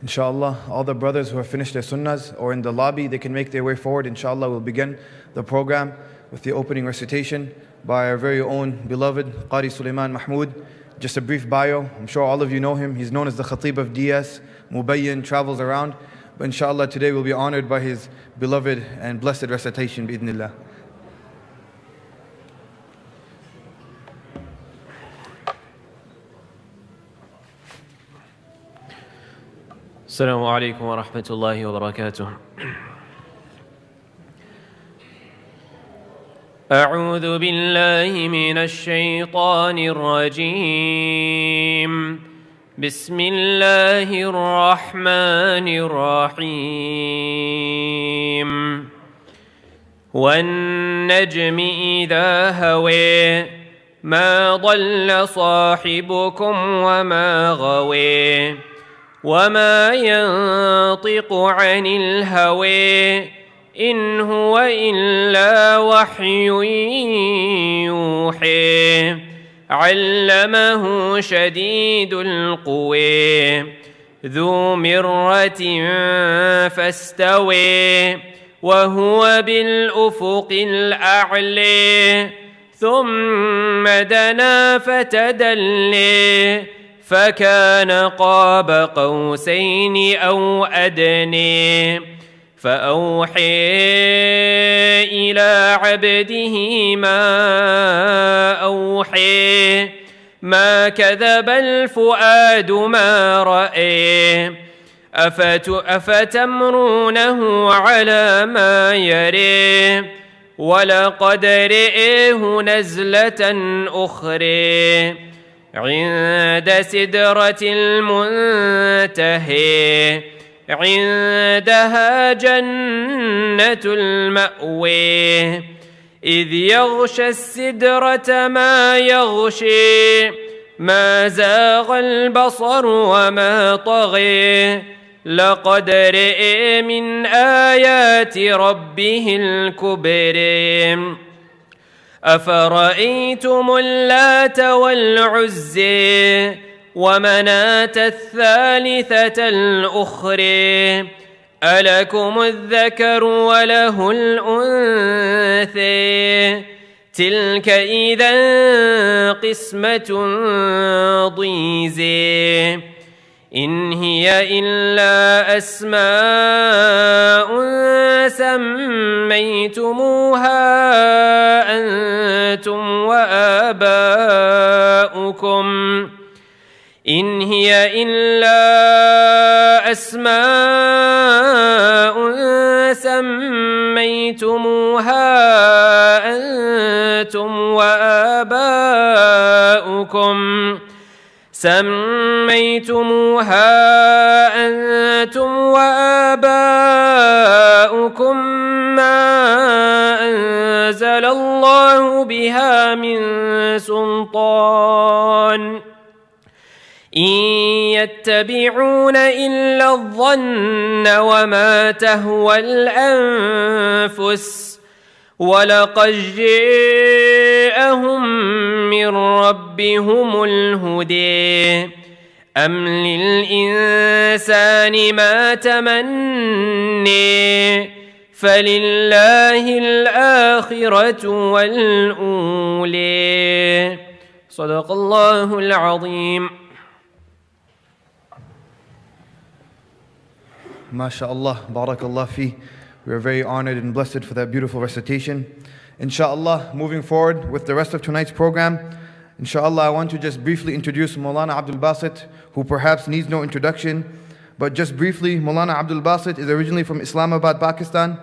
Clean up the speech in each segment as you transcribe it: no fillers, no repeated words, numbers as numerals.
Inshallah, all the brothers who have finished their sunnahs or in the lobby, they can make their way forward. Inshallah, we'll begin the program with the opening recitation by our very own beloved Qari Sulaiman Mahmood. Just a brief bio. I'm sure all of you know him. He's known as the Khatib of DS, Mubayyin, travels around. But inshallah, today we'll be honored by his beloved and blessed recitation, bi'idhnillah. السلام عليكم ورحمة الله وبركاته. أعوذ بالله من الشيطان الرجيم. بسم الله الرحمن الرحيم. والنجم إذا هوى ما ضل صاحبكم وما غوى وما ينطق عن الهوى إن هو إلا وحي يوحى علمه شديد القوى ذو مرة فاستوى وهو بالأفق الأعلى ثم دنا فتدلى فكان قاب قوسين أو أدنى فأوحى إلى عبده ما أوحى ما كذب الفؤاد ما رأى أفتمرونه على ما يرى ولقد رئيه نزلة أخرى عند سدرة المنتهى عندها جنة المأوى إذ يغشى السدرة ما يغشي ما زاغ البصر وما طغى لقد رئي من آيات ربه الكبرى أفرأيتم اللات والعزى ومناة الثالثة الأخرى ألكم الذكر وله الأنثى تلك إذا قسمة ضيزى إن هي إلا أسماء سميتموها أنتم وآباؤكم إن هي إلا أسماء سميتموها أنتم وآباؤكم ما أنزل الله بها من سلطان إن يتبعون إلا الظن وما تهوى الأنفس ولقد جاءهم من ربهم الهدى أم للإنسان ما تمنى فلله الآخرة والأولى صدق الله العظيم. MashaAllah, barakallah fi. We are very honored and blessed for that beautiful recitation. Inshallah, moving forward with the rest of tonight's program, inshallah, I want to just briefly introduce Mawlana Abdul Basit, who perhaps needs no introduction. But just briefly, Mawlana Abdul Basit is originally from Islamabad, Pakistan.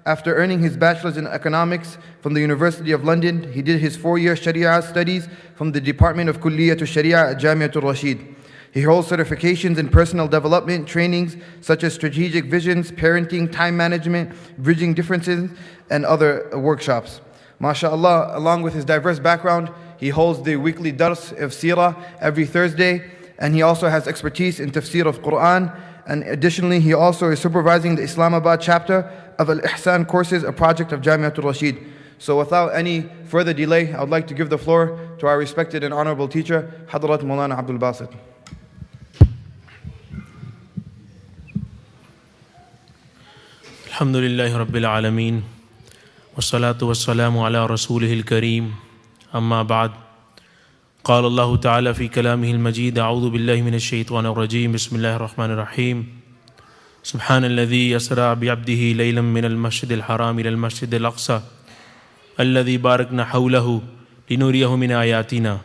After earning his bachelor's in economics from the University of London, he did his 4-year Sharia studies from the Department of Kulliyatul Sharia at Jamiatul Rashid. He holds certifications in personal development trainings such as strategic visions, parenting, time management, bridging differences, and other workshops. MashaAllah, along with his diverse background, he holds the weekly dars of seerah every Thursday, and he also has expertise in tafsir of Quran. And additionally, he also is supervising the Islamabad chapter of Al-Ihsan courses, a project of Jamiatul Rashid. So without any further delay, I would like to give the floor to our respected and honorable teacher, Hadrat Mawlana Abdul Basit. Alhamdulillahi Rabbil Alameen. Wassalatu wassalamu ala rasulihil kareem. Amma ba'd. قال الله تعالى في كلامه المجيد أعوذ بالله من الشيطان الرجيم بسم الله الرحمن الرحيم سبحان الذي يسرى بعبده ليلا من المسجد الحرام إلى المسجد الأقصى الذي باركنا حوله لنريه من آياتنا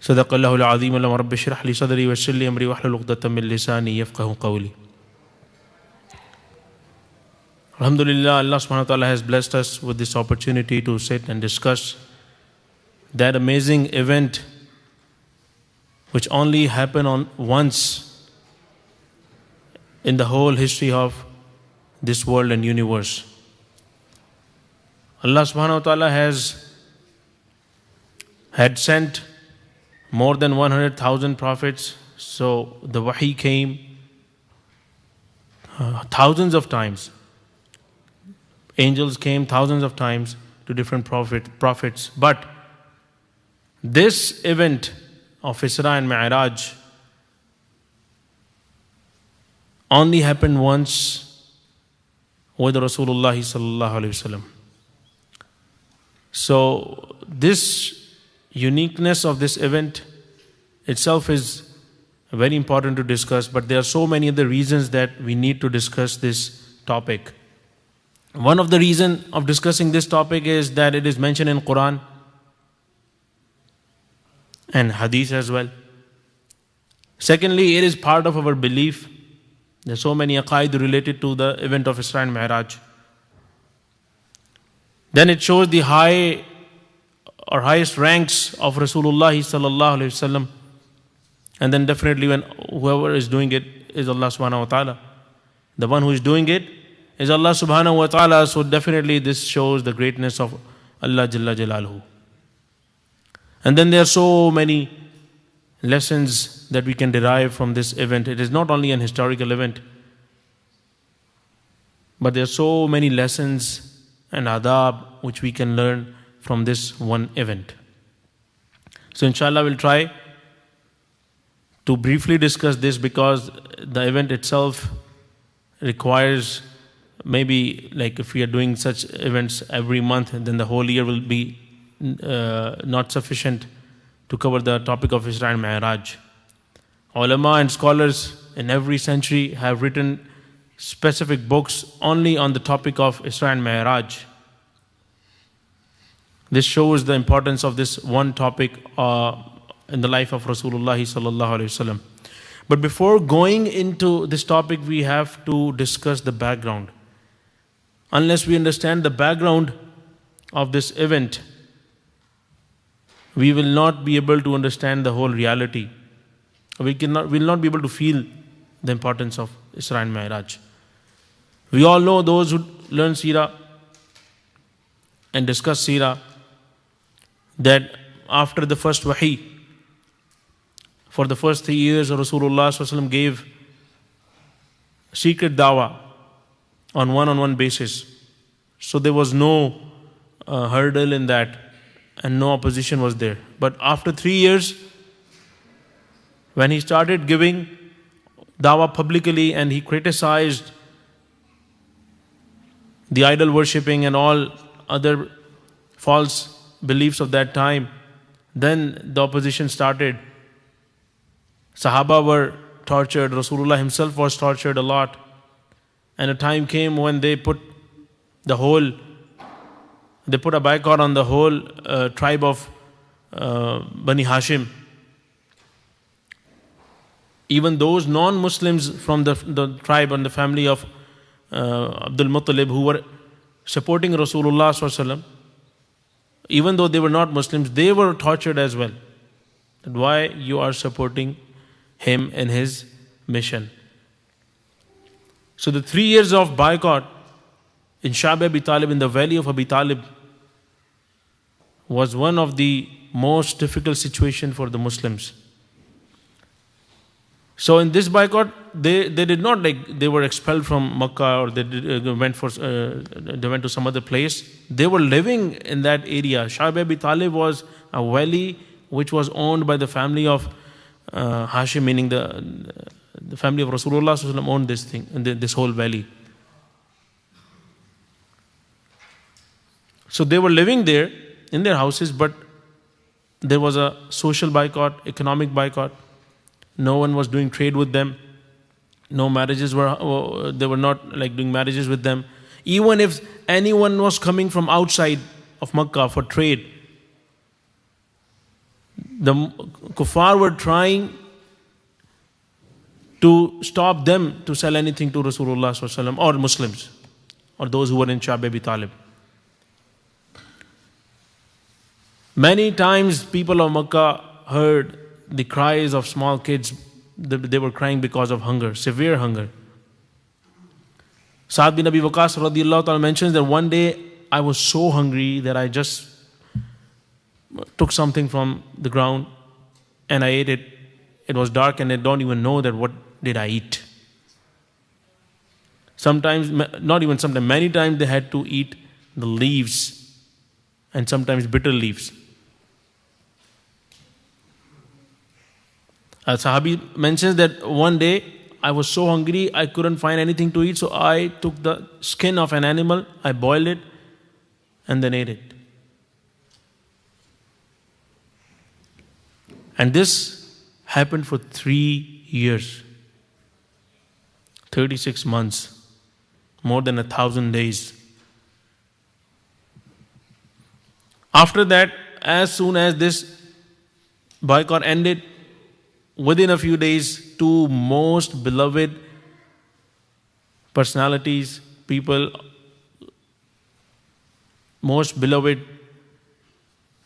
صدق الله العظيم اللهم رب اشرح لي صدري ويسر لي أمري واحلل عقدة من لساني يفقهوا قولي. Alhamdulillah, Allah subhanahu wa ta'ala has blessed us with this opportunity to sit and discuss that amazing event which only happened on once in the whole history of this world and universe. Allah subhanahu wa ta'ala had sent more than 100,000 prophets, so the wahi came thousands of times. Angels came thousands of times to different prophets, but this event of Isra and Mi'raj only happened once with Rasulullah sallallahu alaihi wasallam. So this uniqueness of this event itself is very important to discuss, but there are so many other reasons that we need to discuss this topic. One of the reasons of discussing this topic is that it is mentioned in Quran and Hadith as well. Secondly, it is part of our belief. There are so many aqaid related to the event of Isra and Mi'raj. Then it shows the high or highest ranks of Rasulullah sallallahu alaihi wasallam. And then definitely when whoever is doing it is Allah subhanahu wa ta'ala. The one who is doing it is Allah subhanahu wa ta'ala. So definitely this shows the greatness of Allah Jalla Jalaluhu. And then there are so many lessons that we can derive from this event. It is not only an historical event, but there are so many lessons and adab which we can learn from this one event. So inshallah we'll try to briefly discuss this because the event itself requires maybe like if we are doing such events every month, then the whole year will be not sufficient to cover the topic of Isra and Mi'raj. Ulama and scholars in every century have written specific books only on the topic of Isra and Mi'raj. This shows the importance of this one topic in the life of Rasulullah sallallahu alaihi wasallam. But before going into this topic, we have to discuss the background. Unless we understand the background of this event, we will not be able to understand the whole reality. We will not be able to feel the importance of Isra and Mi'raj. We all know, those who learn Seerah and discuss Seerah, that after the first wahi, for the first 3 years, Rasulullah ﷺ gave secret dawah on one-on-one basis. So there was no hurdle in that, and no opposition was there. But after 3 years, when he started giving dawah publicly and he criticized the idol worshipping and all other false beliefs of that time, then the opposition started. Sahaba were tortured, Rasulullah himself was tortured a lot. And a time came when they put a boycott on the whole tribe of Bani Hashim. Even those non-Muslims from the tribe and the family of Abdul who were supporting Rasulullah ﷺ, even though they were not Muslims, they were tortured as well. And why you are supporting him in his mission? So the 3 years of boycott in Sha'b Abi Talib, in the valley of Abi Talib, was one of the most difficult situation for the Muslims. So in this boycott, they did not they were expelled from Makkah or they went to some other place. They were living in that area. Sha'b Abi Talib was a valley which was owned by the family of Hashim, meaning the family of Rasulullah sallallahu alaihi wasallam owned this thing, this whole valley. So they were living there in their houses, but there was a social boycott, economic boycott. No one was doing trade with them. No marriages were, they were not like doing marriages with them. Even if anyone was coming from outside of Makkah for trade, the kuffar were trying to stop them to sell anything to Rasulullah sallallahu alaihi wasallam or Muslims or those who were in Sha'b Abi Talib. Many times people of Makkah heard the cries of small kids. They were crying because of hunger, severe hunger. Sa'ad bin Abi Waqqas radiyallahu ta'ala mentions that one day I was so hungry that I just took something from the ground and I ate it. It was dark and I don't even know that what did I eat. Sometimes, not even sometimes, many times they had to eat the leaves and sometimes bitter leaves. Sahabi mentions that one day I was so hungry I couldn't find anything to eat, so I took the skin of an animal, I boiled it and then ate it. And this happened for 3 years, 36 months, more than 1,000 days. After that, as soon as this boycott ended, within a few days, two most beloved personalities, people, most beloved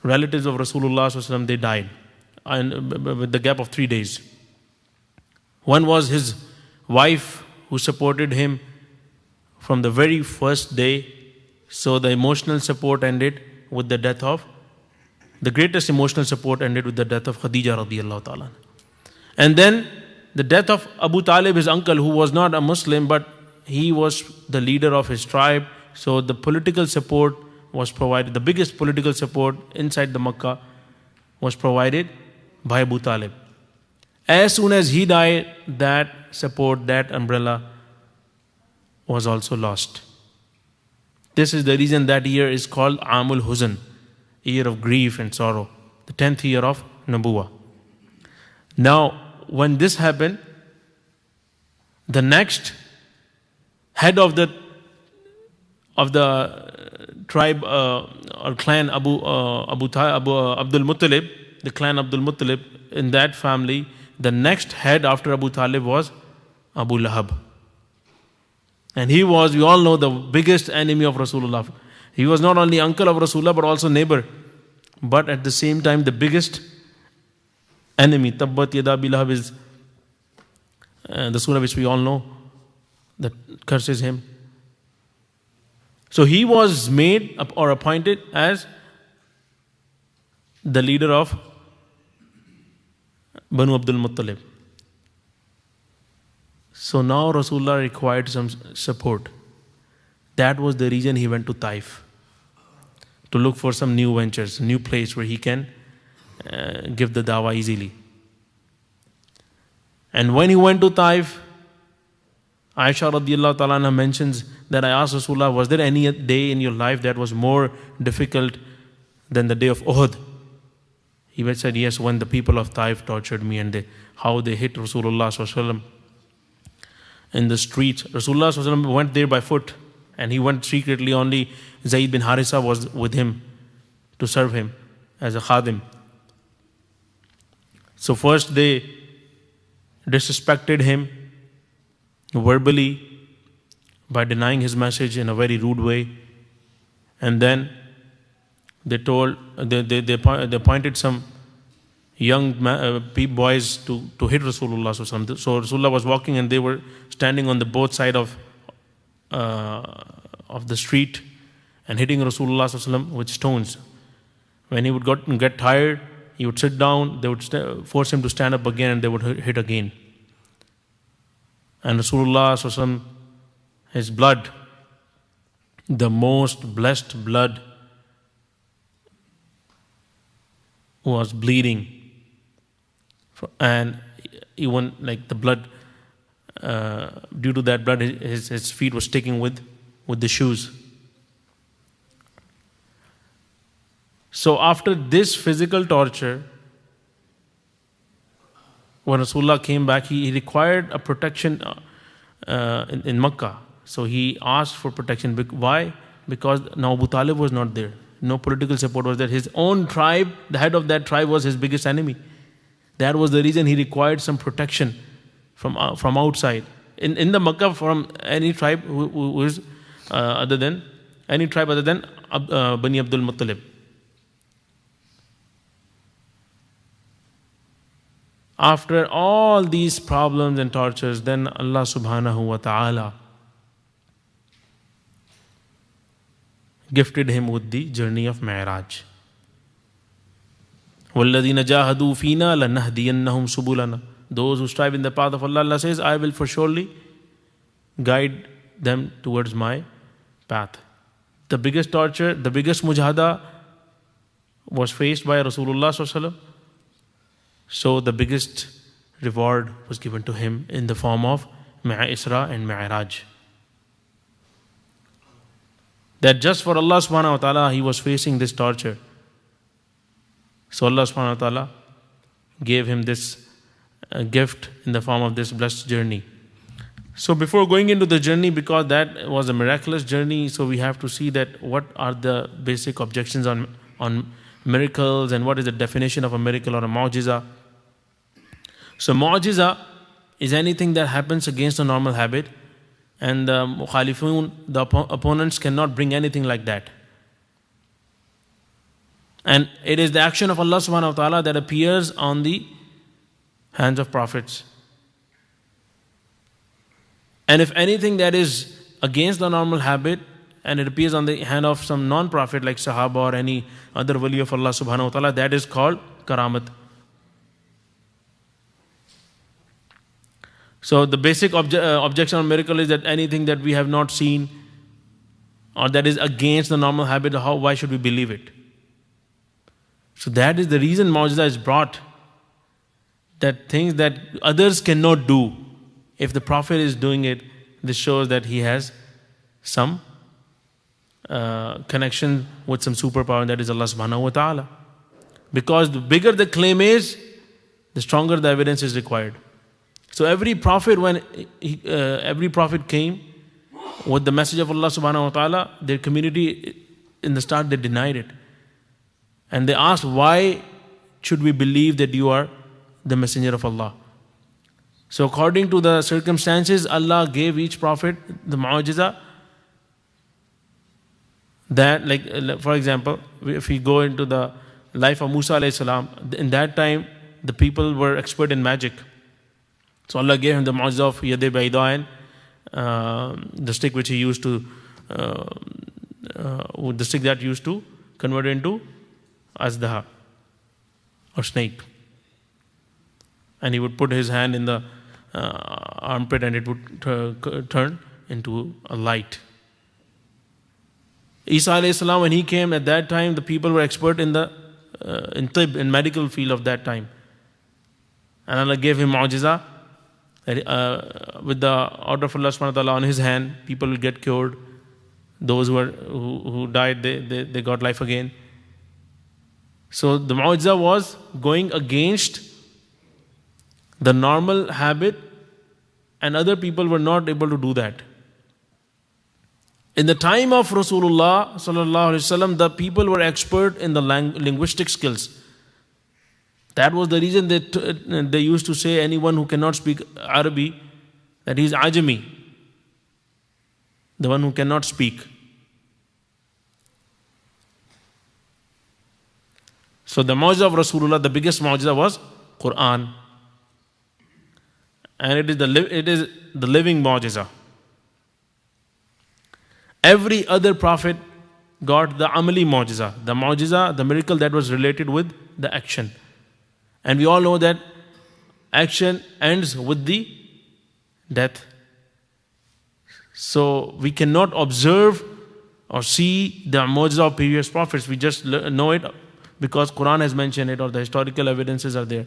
relatives of Rasulullah sallallahu alaihi wasallam, they died with the gap of 3 days. One was his wife, who supported him from the very first day. So the emotional support ended with the death of, the greatest emotional support ended with the death of Khadija radiyallahu ta'ala. And then the death of Abu Talib, his uncle, who was not a Muslim, but he was the leader of his tribe. So the political support was provided. The biggest political support inside the Makkah was provided by Abu Talib. As soon as he died, that support, that umbrella was also lost. This is the reason that year is called Amul Huzn, year of grief and sorrow, the 10th year of Nubuwah. Now, when this happened, the next head of the tribe or clan Abdul Muttalib, the clan Abdul Muttalib, in that family, the next head after Abu Talib was Abu Lahab. And he was, we all know, the biggest enemy of Rasulullah. He was not only uncle of Rasulullah but also neighbor. But at the same time, the biggest enemy. Tabbat yada Abi Lahab is the surah which we all know that curses him. So he was made or appointed as the leader of Banu Abdul Muttalib. So now Rasulullah required some support. That was the reason he went to Taif, to look for some new ventures, new place where he can give the dawah easily. And when he went to Taif, Aisha radiyallahu ta'ala anha mentions that I asked Rasulullah, was there any day in your life that was more difficult than the day of Uhud? He said, yes, when the people of Taif tortured me and how they hit Rasulullah sallallahu alaihi wasallam in the streets. Rasulullah sallallahu alaihi wasallam went there by foot, and he went secretly. Only Zayd bin Harisa was with him to serve him as a khadim. So first they disrespected him verbally by denying his message in a very rude way, and then they appointed some young boys to hit Rasulullah sallallahu alaihi wasallam. So Rasulullah was walking and they were standing on the both side of the street and hitting Rasulullah sallallahu alaihi wasallam with stones. When he would get tired, he would sit down, they would force him to stand up again, and they would hit again. And Rasulullah sallallahu alaihi wasallam, his blood, the most blessed blood, was bleeding, and even like the blood due to that blood, his feet were sticking with the shoes. So after this physical torture, when Rasulullah came back, he required a protection in Makkah. So he asked for protection. Why? Because now Abu Talib was not there. No political support was there. His own tribe, the head of that tribe, was his biggest enemy. That was the reason he required some protection from outside. In the Makkah, from any tribe who is other than Bani Abdul Muttalib. After all these problems and tortures, then Allah subhanahu wa ta'ala gifted him with the journey of Mi'raj. وَالَّذِينَ جَاهَدُوا فِينَا لَنَهْدِيَنَّهُمْ سُبُلَنَا. Those who strive in the path of Allah, Allah says, I will for surely guide them towards my path. The biggest torture, the biggest mujahada was faced by Rasulullah sallallahu alaihi wasallam. So the biggest reward was given to him in the form of Al-Isra and Mi'raj. That just for Allah subhanahu wa ta'ala, he was facing this torture. So Allah subhanahu wa ta'ala gave him this gift in the form of this blessed journey. So before going into the journey, because that was a miraculous journey, so we have to see that what are the basic objections on miracles and what is the definition of a miracle or a mu'jiza. So mu'jiza is anything that happens against a normal habit, and the mukhalifun, the opponents, cannot bring anything like that. And it is the action of Allah subhanahu wa ta'ala that appears on the hands of prophets. And if anything that is against the normal habit and it appears on the hand of some non-prophet like Sahaba or any other wali of Allah subhanahu wa ta'ala, that is called karamat. So the basic objection on miracle is that anything that we have not seen or that is against the normal habit, why should we believe it? So that is the reason mu'jiza is brought. That things that others cannot do, if the Prophet is doing it, this shows that he has some connection with some superpower, and that is Allah subhanahu wa ta'ala. Because the bigger the claim is, the stronger the evidence is required. So every prophet, when every prophet came with the message of Allah subhanahu wa ta'ala, their community in the start they denied it. And they asked, why should we believe that you are the messenger of Allah? So according to the circumstances, Allah gave each prophet the mu'jiza. That, like for example, if we go into the life of Musa alayhi salam, in that time the people were expert in magic. So Allah gave him the mu'jiza of Yad-e Baida, the stick which he used to, the stick that used to convert into azdaha or snake. And he would put his hand in the armpit and it would turn into a light. Isa alayhi salam, when he came at that time, the people were expert in the in medical field of that time. And Allah gave him mu'jiza. With the order of Allah subhanahu wa ta'ala on his hand, people will get cured. Those who died, they got life again. So the mu'jiza was going against the normal habit, and other people were not able to do that. In the time of Rasulullah sallallahu alaihi wasallam, the people were expert in the linguistic skills. That was the reason that they used to say anyone who cannot speak Arabic, that he is Ajami, the one who cannot speak. So the mu'jiza of Rasulullah, the biggest mu'jiza was Quran. And it is the living mu'jiza. Every other prophet got the amali mu'jiza, the mu'jiza, the miracle that was related with the action. And we all know that action ends with the death. So we cannot observe or see the mu'jiza of previous prophets. We just know it because Quran has mentioned it or the historical evidences are there.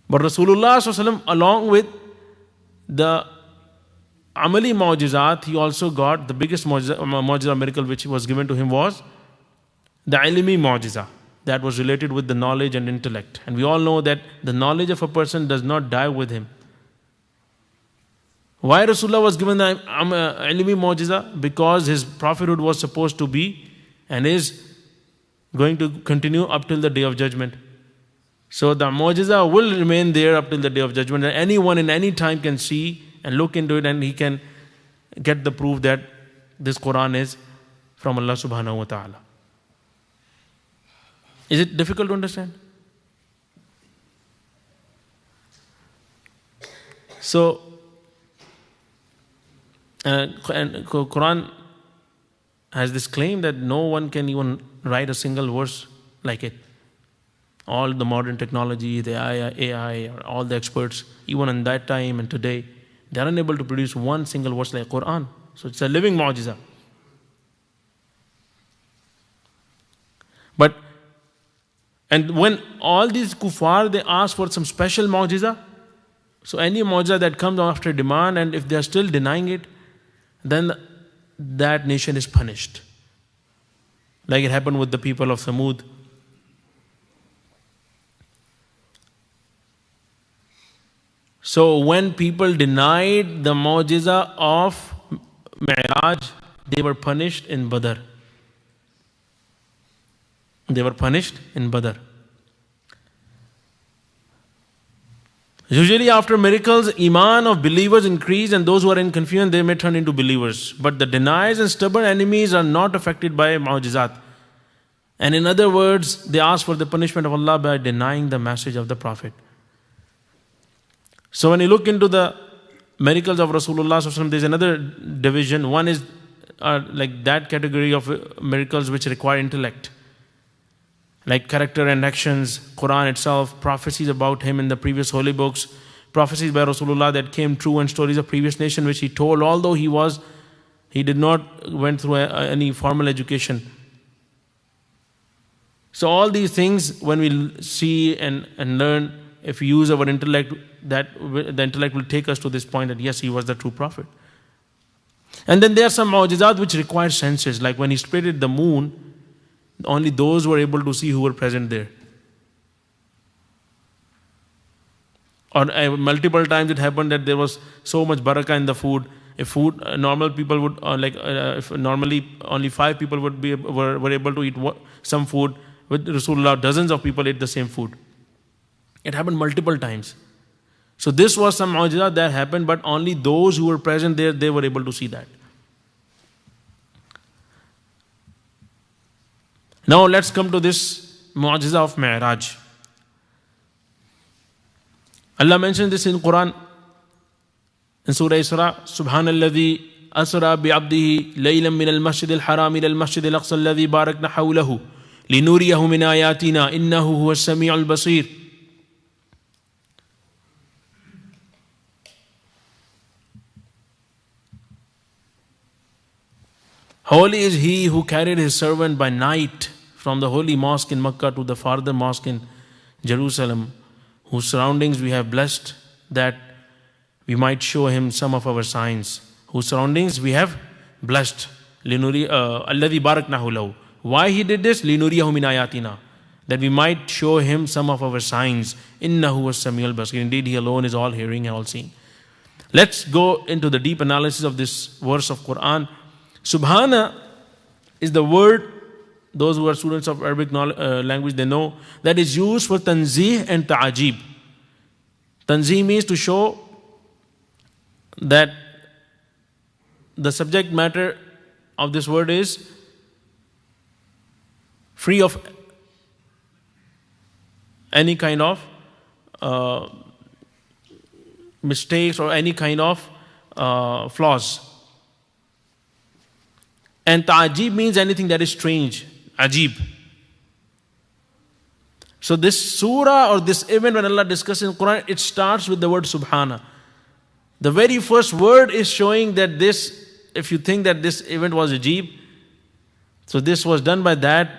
But Rasulullah SAW, along with the Amali Mu'jizat, he also got the biggest Mu'jiza miracle which was given to him was the Ilmi Mu'jiza, that was related with the knowledge and intellect. And we all know that the knowledge of a person does not die with him. Why Rasulullah was given the Ilmi Mu'jiza? Because his prophethood was supposed to be and is going to continue up till the Day of Judgment. So the Mu'jiza will remain there up till the Day of Judgment, and anyone in any time can see and look into it, and he can get the proof that this Quran is from Allah subhanahu wa ta'ala. Is it difficult to understand? So, and Quran has this claim that no one can even write a single verse like it. All the modern technology, the AI, or all the experts, even in that time and today, they are unable to produce one single verse like Quran. So it's a living mu'jiza. And when all these kuffar, they ask for some special mu'jiza, so any mu'jiza that comes after demand, and if they are still denying it, then that nation is punished. Like it happened with the people of Samud. So when people denied the mu'jiza of Mi'raj, they were punished in Badr. They were punished in Badr. Usually after miracles, iman of believers increase, and those who are in confusion, they may turn into believers. But the deniers and stubborn enemies are not affected by mu'jizat. And in other words, they ask for the punishment of Allah by denying the message of the Prophet. So when you look into the miracles of Rasulullah, there's another division. One is like that category of miracles which require intellect, like character and actions, Quran itself, prophecies about him in the previous holy books, prophecies by Rasulullah that came true, and stories of previous nation which he told, although he did not went through any formal education. So all these things, when we see and learn, if we use our intellect, that the intellect will take us to this point that yes, he was the true prophet. And then there are some mu'jizat which require senses, like when he splitted the moon, only those were able to see who were present there. Or multiple times it happened that there was so much barakah in the food. If normal people would if normally only 5 people were able to eat some food, with Rasulullah dozens of people ate the same food. It happened multiple times. So this was some mu'jiza that happened, but only those who were present there, they were able to see that. Now let's come to this mu'jiza of Mi'raj. Allah mentioned this in Quran, in Surah Isra, Subhanalladhi asra bi'abdihi laylan min al-masjid al-haram ila al-masjid al-aqsa alladhi barakna hawlahu linuriyahu min ayatina innahu huwa as-sami' al-basir. Holy is he who carried his servant by night from the holy mosque in Makkah to the farther mosque in Jerusalem, whose surroundings we have blessed, that we might show him some of our signs. Whose surroundings we have blessed. Alladhi baraknahu lahu. Why he did this? Linuriyahu min ayatina. That we might show him some of our signs. Innahu was-sami'ul basir. Indeed, he alone is all hearing and all seeing. Let's go into the deep analysis of this verse of Quran. Subhana is the word, those who are students of Arabic language, they know, that is used for tanzih and ta'ajib. Tanzih means to show that the subject matter of this word is free of any kind of mistakes or any kind of flaws. And ta'ajib means anything that is strange, ajib. So this surah or this event, when Allah discusses in Quran, it starts with the word Subhana. The very first word is showing that this, if you think that this event was ajib, so this was done by that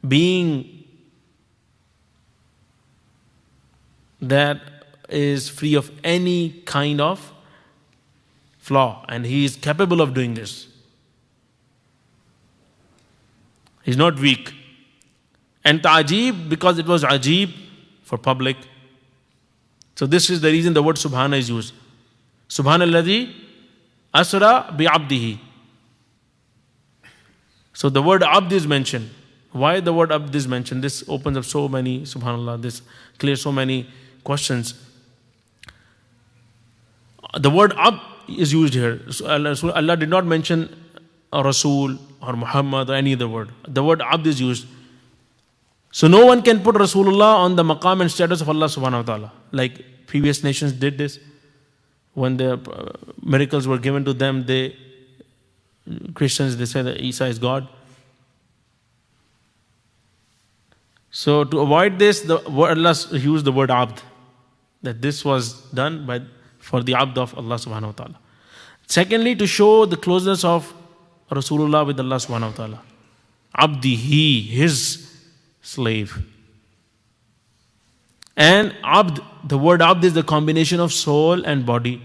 being that is free of any kind of flaw, and he is capable of doing this. He's not weak. And ta'jeeb, because it was ajeeb for public. So this is the reason the word subhana is used. Subhanalladhi asra bi abdihi. So the word abd is mentioned. Why the word abd is mentioned? This opens up so many, subhanallah, this clears so many questions. The word abd is used here. So Allah did not mention a Rasul or Muhammad or any other word. The word abd is used. So no one can put Rasulullah on the maqam and status of Allah subhanahu wa ta'ala. Like previous nations did this. When the miracles were given to them, Christians, they said that Isa is God. So to avoid this, Allah used the word abd. That this was done for the abd of Allah subhanahu wa ta'ala. Secondly, to show the closeness of Rasulullah with Allah subhanahu wa ta'ala. Abdihi, his slave. And abd, the word abd is the combination of soul and body,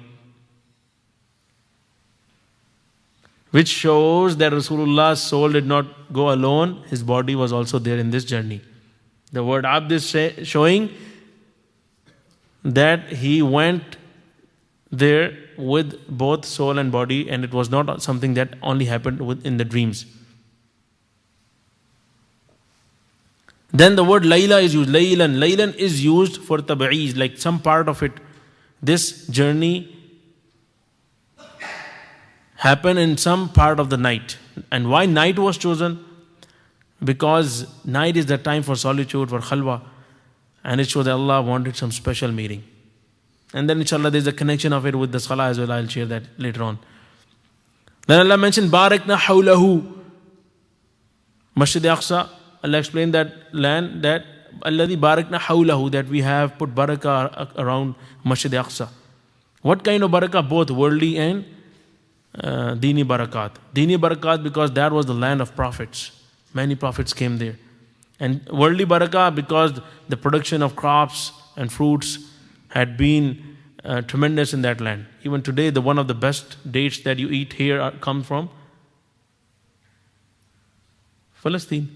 which shows that Rasulullah's soul did not go alone, his body was also there in this journey. The word abd is showing that he went there with both soul and body, and it was not something that only happened in the dreams. Then the word Layla is used. Laylan is used for tab'iz, like some part of it. This journey happened in some part of the night. And why night was chosen? Because night is the time for solitude, for khalwa. And it shows that Allah wanted some special meeting. And then inshallah there is a connection of it with the salah as well. I'll share that later on. Then Allah mentioned Barakna hawlahu, Masjid Aqsa. Allah explained that land, that Alladhi Barakna hawlahu, that we have put barakah around Masjid Aqsa. What kind of barakah? Both worldly and dini barakat. Dini barakat because that was the land of prophets. Many prophets came there. And worldly barakah because the production of crops and fruits had been tremendous in that land. Even today, one of the best dates that you eat here come from Palestine.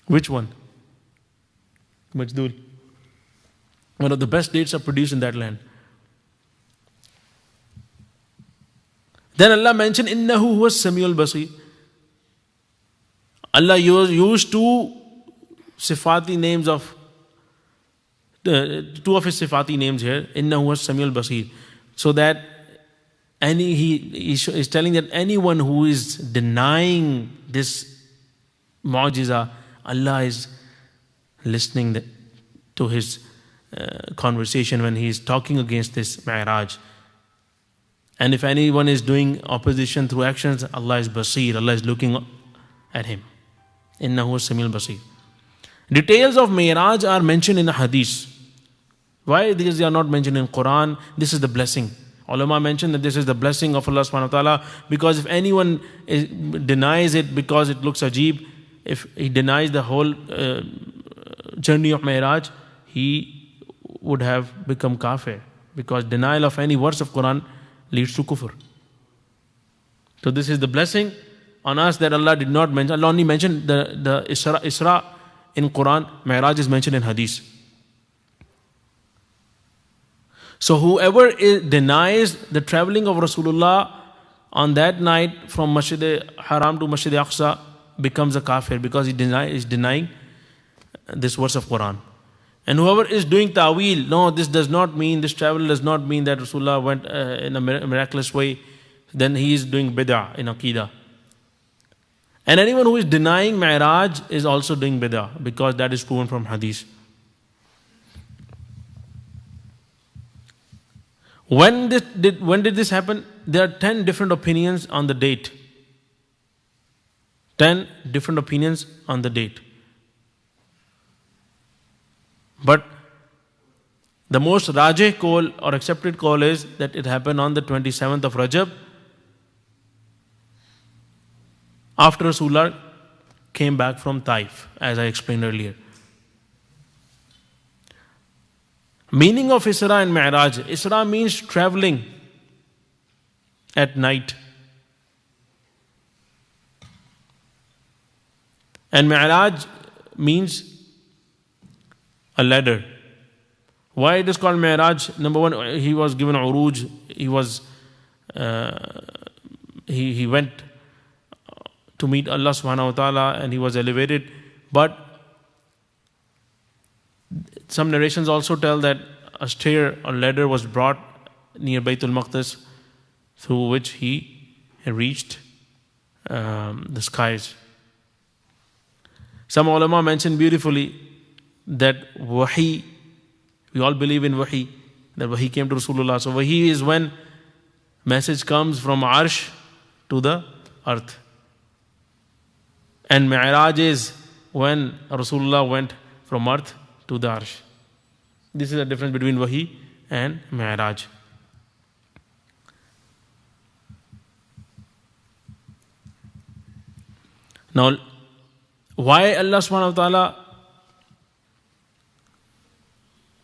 Which one? Majdul. One of the best dates are produced in that land. Then Allah mentioned, Innahu huwa Samiul Basir. Allah used two sifati names of, two of his sifati names here, Innahu huwa Samiul Basir. So that he is telling that anyone who is denying this mu'jiza, Allah is listening to his conversation when he is talking against this Mi'raj. And if anyone is doing opposition through actions, Allah is Basir, Allah is looking at him. Innahu Samil Basir. Details of Mi'raj are mentioned in the Hadith. Why these are not mentioned in Quran? This is the blessing. Ulama mentioned that this is the blessing of Allah subhanahu wa ta'ala, because if anyone denies it because it looks ajeeb, if he denies the whole journey of Mi'raj, he would have become kafir, because denial of any verse of Quran leads to kufr. So this is the blessing on us that Allah did not mention. Allah only mentioned the Isra in Quran. Mi'raj is mentioned in Hadith. So whoever denies the traveling of Rasulullah on that night from Masjid Haram to Masjid Aqsa becomes a kafir, because he is denying this verse of Quran. And whoever is doing ta'wil, no, this does not mean, this travel does not mean that Rasulullah went in a miraculous way, then he is doing bid'ah in Aqidah. And anyone who is denying Mi'raj is also doing bid'ah, because that is proven from Hadith. When did this happen? There are 10 different opinions on the date. 10 different opinions on the date. But the most rajih call or accepted call is that it happened on the 27th of Rajab, after Rasulullah came back from Taif, as I explained earlier. Meaning of Isra and Mi'raj. Isra means traveling at night. And Mi'raj means a ladder. Why it is called Mi'raj? Number one, he was given uruj. He went to meet Allah subhanahu wa ta'ala and he was elevated. But some narrations also tell that a stair or ladder was brought near Baytul Maqdis through which he reached the skies. Some ulama mention beautifully that wahi, we all believe in wahi, that wahi came to Rasulullah. So wahi is when message comes from arsh to the earth. And Mi'raj is when Rasulullah went from earth to the arsh. This is the difference between wahi and Mi'raj. Now, why Allah subhanahu wa ta'ala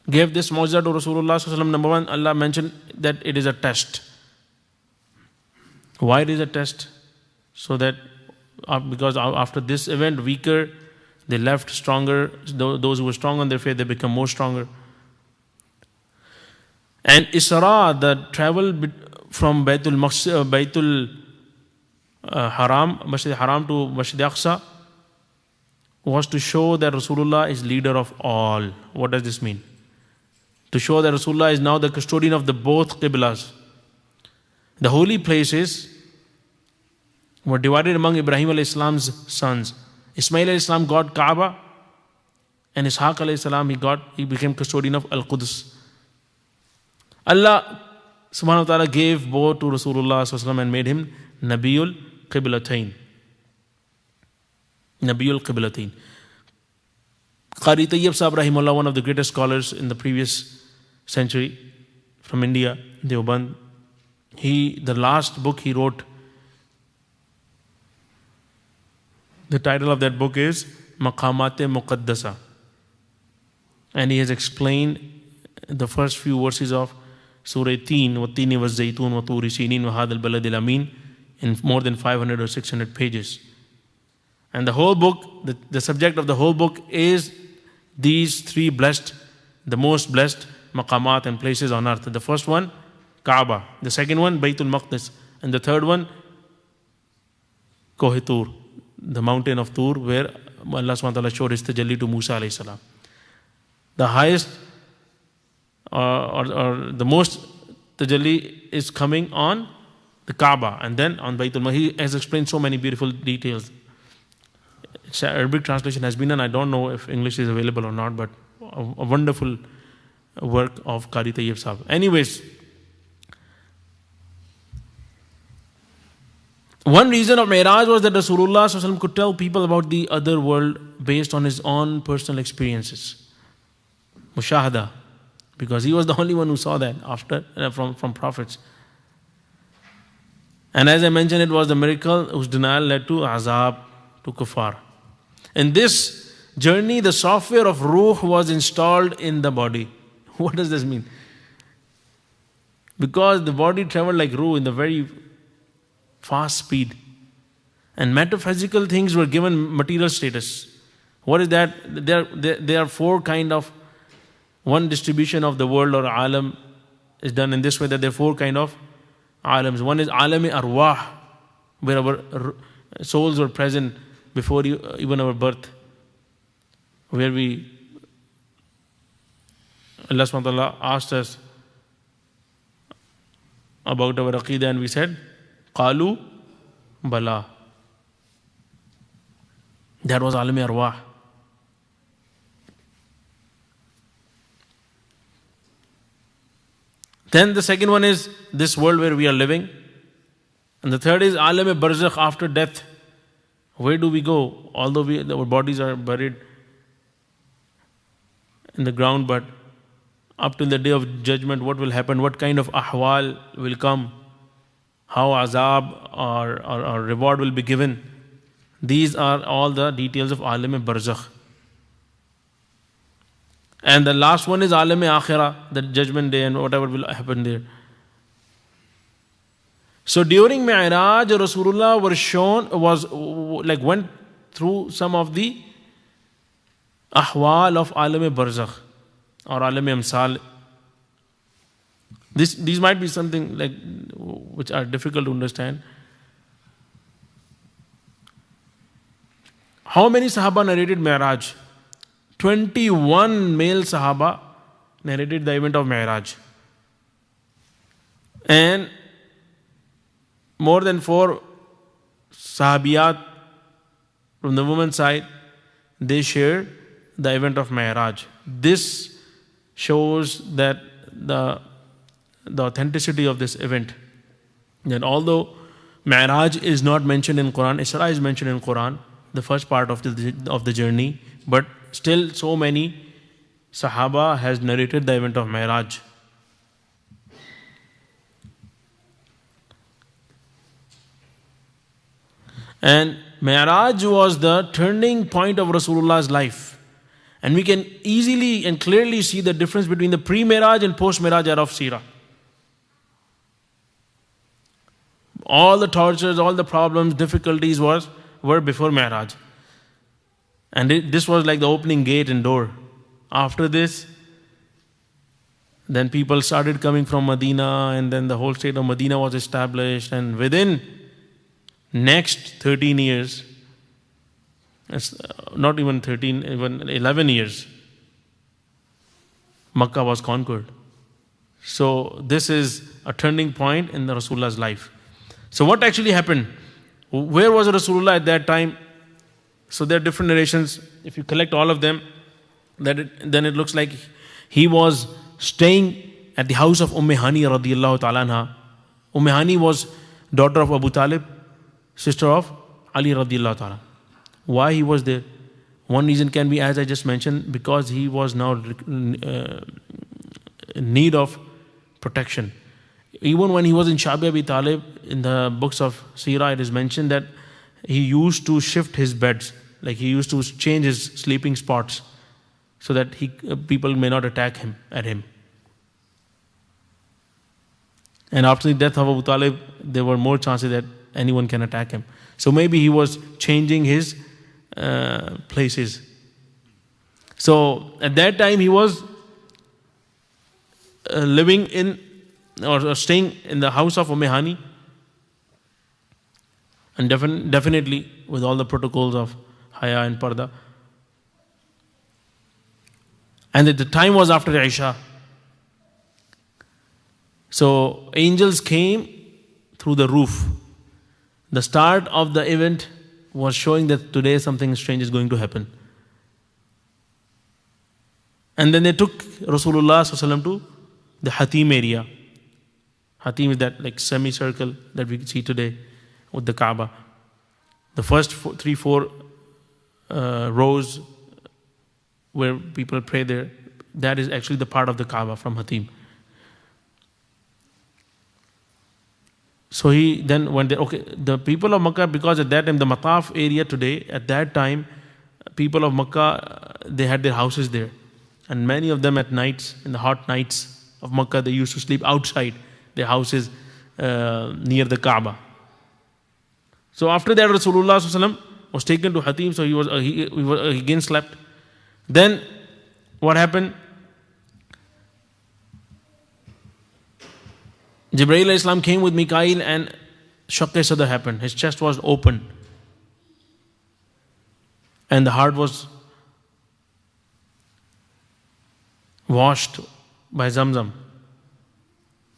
gave this mu'jiza to Rasulullah sallallahu alaihi wasallam? Number one, Allah mentioned that it is a test. Why it is a test? So that because after this event, weaker, they left stronger. Those who were strong on their faith, they become more stronger. And Isra, the travel from Baitul Haram, Masjid Haram to Masjid Aqsa, was to show that Rasulullah is leader of all. What does this mean? To show that Rasulullah is now the custodian of the both Qiblas. The holy places were divided among Ibrahim alayhi salam's sons. Ismail alayhi salam got Kaaba, and Ishaq alayhi salam he became custodian of Al-Quds. Allah subhanahu wa ta'ala gave both to Rasulullah sallallahu alaihi wasallam and made him Nabiyul Qiblatain. Nabiyul Qiblatain. Qari Tayyib Sahib Rahimullah, one of the greatest scholars in the previous century from India, Deoband, the last book he wrote, the title of that book is Maqamat-e Muqaddasa. And he has explained the first few verses of Surah Teen, وَالتِّينِ وَالزَّيْتُونِ وَطُورِ سِينِينَ وَهَذَا الْبَلَدِ الْأَمِينَ, in more than 500 or 600 pages. And the whole book, the subject of the whole book is these three blessed, the most blessed maqamat and places on earth. The first one, Kaaba. The second one, Baytul Maqdis. And the third one, Koh Tur, the mountain of Tur, where Allah subhanahu wa ta'ala showed his tajalli to Musa alayhi salam. The highest or the most tajalli is coming on the Kaaba and then on Baytul Maqdis. He has explained so many beautiful details. Arabic translation has been done. I don't know if English is available or not, but a wonderful work of Qari Tayyib Sahib. Anyways, one reason of Mi'raj was that Rasulullah sallallahu alaihi wasallam could tell people about the other world based on his own personal experiences. Mushahada. Because he was the only one who saw that from prophets. And as I mentioned, it was the miracle whose denial led to azab, to kuffar. In this journey, the software of ruh was installed in the body. What does this mean? Because the body traveled like ruh in the very fast speed. And metaphysical things were given material status. What is that? There are four kind of, one distribution of the world or alam is done in this way, that there are four kind of alams. One is alam-e arwah, where our souls were present before even our birth, where Allah subhanahu wa ta'ala asked us about our aqidah and we said, Qalu Bala. That was alam-e arwah. Then the second one is this world where we are living. And the third is alam-e barzakh, after death. Where do we go? Although our bodies are buried in the ground, but up till the day of judgment, what will happen? What kind of ahwal will come? How azab or reward will be given? These are all the details of alam-e barzakh. And the last one is Alam-e-Akhirah, the judgment day and whatever will happen there. So during Mi'raj, Rasulullah went through some of the ahwal of Alam-e-Barzakh or Alam-e-Amsal. These might be something like which are difficult to understand. How many Sahaba narrated Mi'raj? 21 male Sahaba narrated the event of Mi'raj. And more than 4 Sahabiyat from the women's side, they shared the event of Mi'raj. This shows that the authenticity of this event. That although Mi'raj is not mentioned in Quran, Isra is mentioned in Quran, the first part of the journey, but still so many Sahaba has narrated the event of Mi'raj. And Mi'raj was the turning point of Rasulullah's life. And we can easily and clearly see the difference between the pre-Mi'raj and post-Mi'raj era of Seerah. All the tortures, all the problems, difficulties were before Mi'raj. And this was like the opening gate and door. After this, then people started coming from Medina, and then the whole state of Medina was established. And within next 13 years, not even 13, even 11 years, Makkah was conquered. So this is a turning point in the Rasulullah's life. So what actually happened? Where was Rasulullah at that time? So there are different narrations. If you collect all of them, then it looks like he was staying at the house of Hani radiyallahu ta'ala anha. Hani was daughter of Abu Talib, sister of Ali radiyallahu ta'ala. Why he was there? One reason can be, as I just mentioned, because he was now in need of protection. Even when he was in Shabi Abi Talib, in the books of Seerah, it is mentioned that he used to shift his beds, like he used to change his sleeping spots, so that people may not attack him. And after the death of Abu Talib, there were more chances that anyone can attack him. So maybe he was changing his places. So at that time he was living in or staying in the house of Hani, and definitely with all the protocols of Haya and Parda. And the time was after Isha. So angels came through the roof. The start of the event was showing that today something strange is going to happen. And then they took Rasulullah SAW to the Hatim area. Hatim is that like semicircle that we see today with the Kaaba. The first 3-4 rows where people pray there, that is actually the part of the Kaaba from Hatim. So he then went there. Okay, the people of Makkah, because at that time, the Mataf area today, at that time, people of Makkah, they had their houses there. And many of them at nights, in the hot nights of Makkah, they used to sleep outside their houses near the Kaaba. So after that, Rasulullah SAW was taken to Hatim, so he again slept. Then what happened? Jibreel alayhi salam came with Mikail, and Shaqqa Sadr happened. His chest was open. And the heart was washed by Zamzam.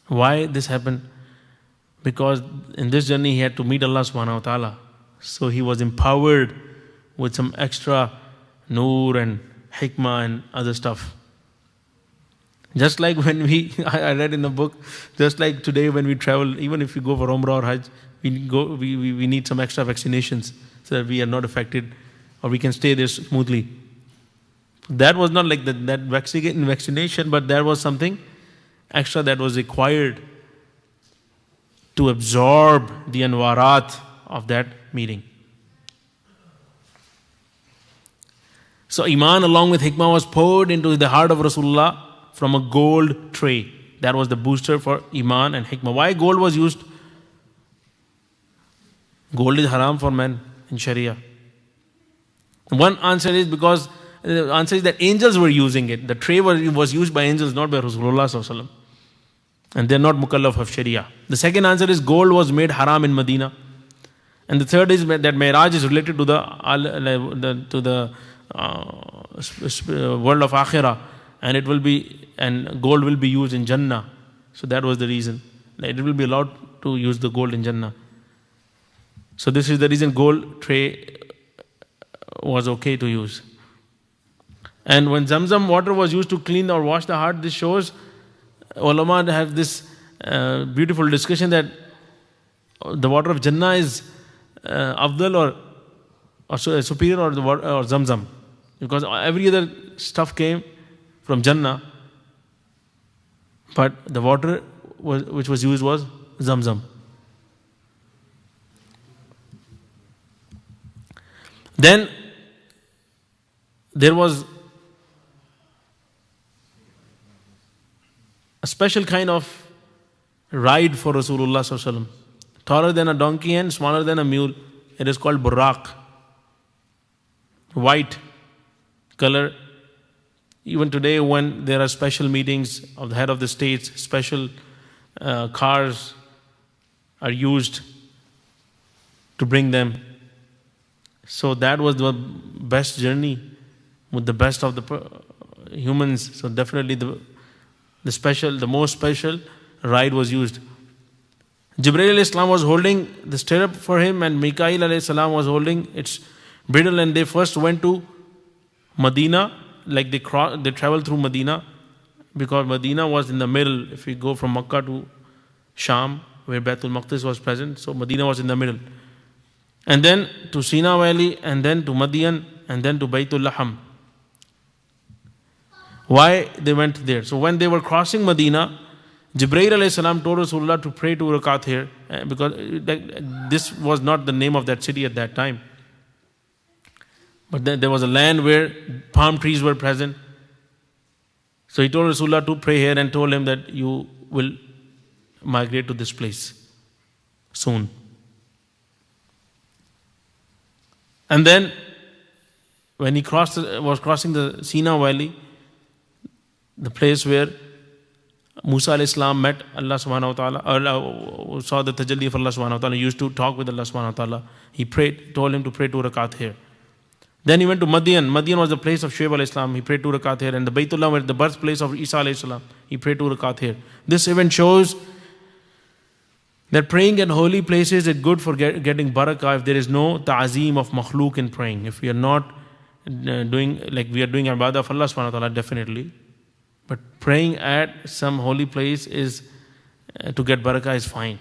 Why this happened? Because in this journey he had to meet Allah subhanahu wa ta'ala. So he was empowered with some extra noor and hikmah and other stuff. Just like when I read in the book, just like today when we travel, even if we go for Umrah or Hajj, we need some extra vaccinations so that we are not affected or we can stay there smoothly. That was not like that vaccination, but there was something extra that was required to absorb the anwarat of that meeting. So Iman along with hikmah was poured into the heart of Rasulullah from a gold tray. That was the booster for Iman and hikmah. Why gold was used? Gold is haram for men in Sharia. One answer is because the answer is that angels were using it. The tray was used by angels, not by Rasulullah sallallahu alaihi wasallam. And they're not mukallaf of Sharia. The second answer is gold was made haram in Medina. And the third is that Mi'raj is related to the world of Akhirah, and gold will be used in Jannah. So that was the reason. It will be allowed to use the gold in Jannah. So this is the reason gold tray was okay to use. And when Zamzam water was used to clean or wash the heart, this shows ulama have this beautiful discussion that the water of Jannah is Abdul or superior or Zamzam, because every other stuff came from Jannah, but the water which was used was Zamzam. Then there was a special kind of ride for Rasulullah sallallahu alaihi wasallam, taller than a donkey and smaller than a mule. It is called buraq. White color. Even today, when there are special meetings of the head of the states, special cars are used to bring them. So that was the best journey with the best of the humans. So definitely the most special ride was used. Jibreel alayhi salam was holding the stirrup for him, and Mikail alayhi salam was holding its bridle, and they first went to Medina, like they traveled through Medina, because Medina was in the middle. If we go from Makkah to Sham, where Baitul Maqdis was present, so Medina was in the middle. And then to Sina Valley, and then to Madian, and then to Baitul Laham. Why they went there? So when they were crossing Medina, Jibreel alayhi salam told Rasulullah to pray 2 rakat here, because this was not the name of that city at that time. But then there was a land where palm trees were present. So he told Rasulullah to pray here and told him that you will migrate to this place soon. And then when he was crossing the Sina Valley, the place where Musa alayhi salam met Allah subhanahu wa ta'ala, saw the tajalli of Allah subhanahu wa ta'ala, used to talk with Allah subhanahu wa ta'ala. He told him to pray 2 rakat here. Then he went to Madian. Madian was the place of Shuaib alayhi salam. He prayed 2 rakat here. And the Baytullah was the birthplace of Isa alayhi salam. He prayed 2 rakat here. This event shows that praying at holy places is good for getting barakah if there is no ta'zeem of makhluk in praying. If we are not doing, like we are doing ibadah of Allah subhanahu wa ta'ala, definitely. But praying at some holy place is to get barakah is fine.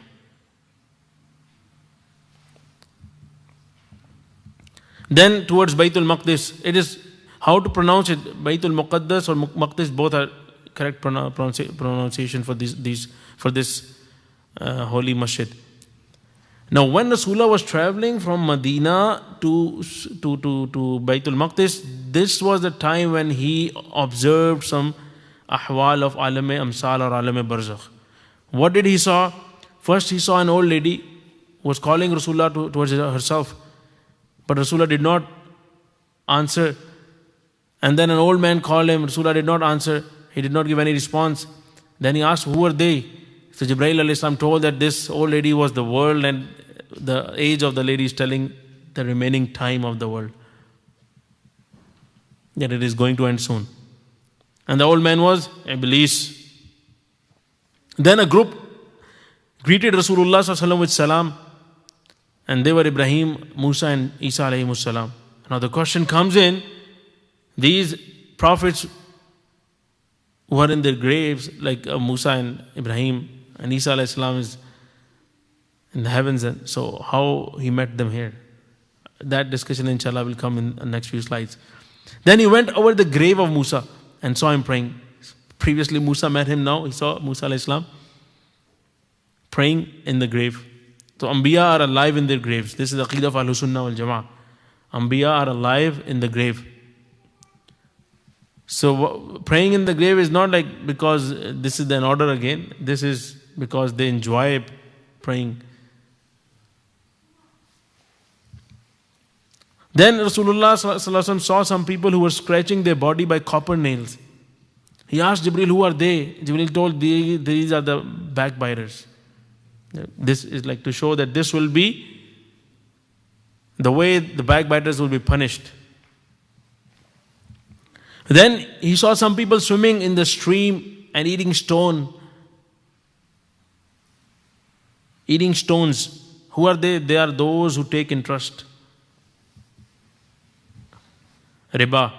Then towards Baitul Maqdis, it is how to pronounce it. Baitul Muqaddas or Maqdis, both are correct pronunciation for this holy masjid. Now, when Rasulullah was traveling from Medina to Baitul Maqdis, this was the time when he observed some ahwal of alam-e amsal or alam-e barzakh. What did he saw? First, he saw an old lady who was calling Rasulullah towards herself, but Rasulullah did not answer. And then an old man called him. Rasulullah did not answer. He did not give any response. Then he asked, who were they? So Jibreel alayhi salam told that this old lady was the world, and the age of the lady is telling the remaining time of the world, that it is going to end soon. And the old man was Iblis. Then a group greeted Rasulullah sallallahu alaihi wasallam with salam, and they were Ibrahim, Musa and Isa alayhi salam. Now the question comes in, these prophets who are in their graves, like Musa and Ibrahim, and Isa alayhi salam is in the heavens, and so how he met them here? That discussion inshallah will come in the next few slides. Then he went over the grave of Musa and saw him praying. Previously Musa met him, now he saw Musa alayhi salam praying in the grave. So Anbiya are alive in their graves. This is the Aqidah of Ahlus Sunnah wal Jama'ah. Anbiya are alive in the grave. So praying in the grave is not like because this is an order again. This is because they enjoy praying. Then Rasulullah ﷺ saw some people who were scratching their body by copper nails. He asked Jibril, who are they? Jibril told, these are the backbiters. This is like to show that this will be the way the backbiters will be punished. Then he saw some people swimming in the stream and eating stones. Who are they? They are those who take interest. Riba.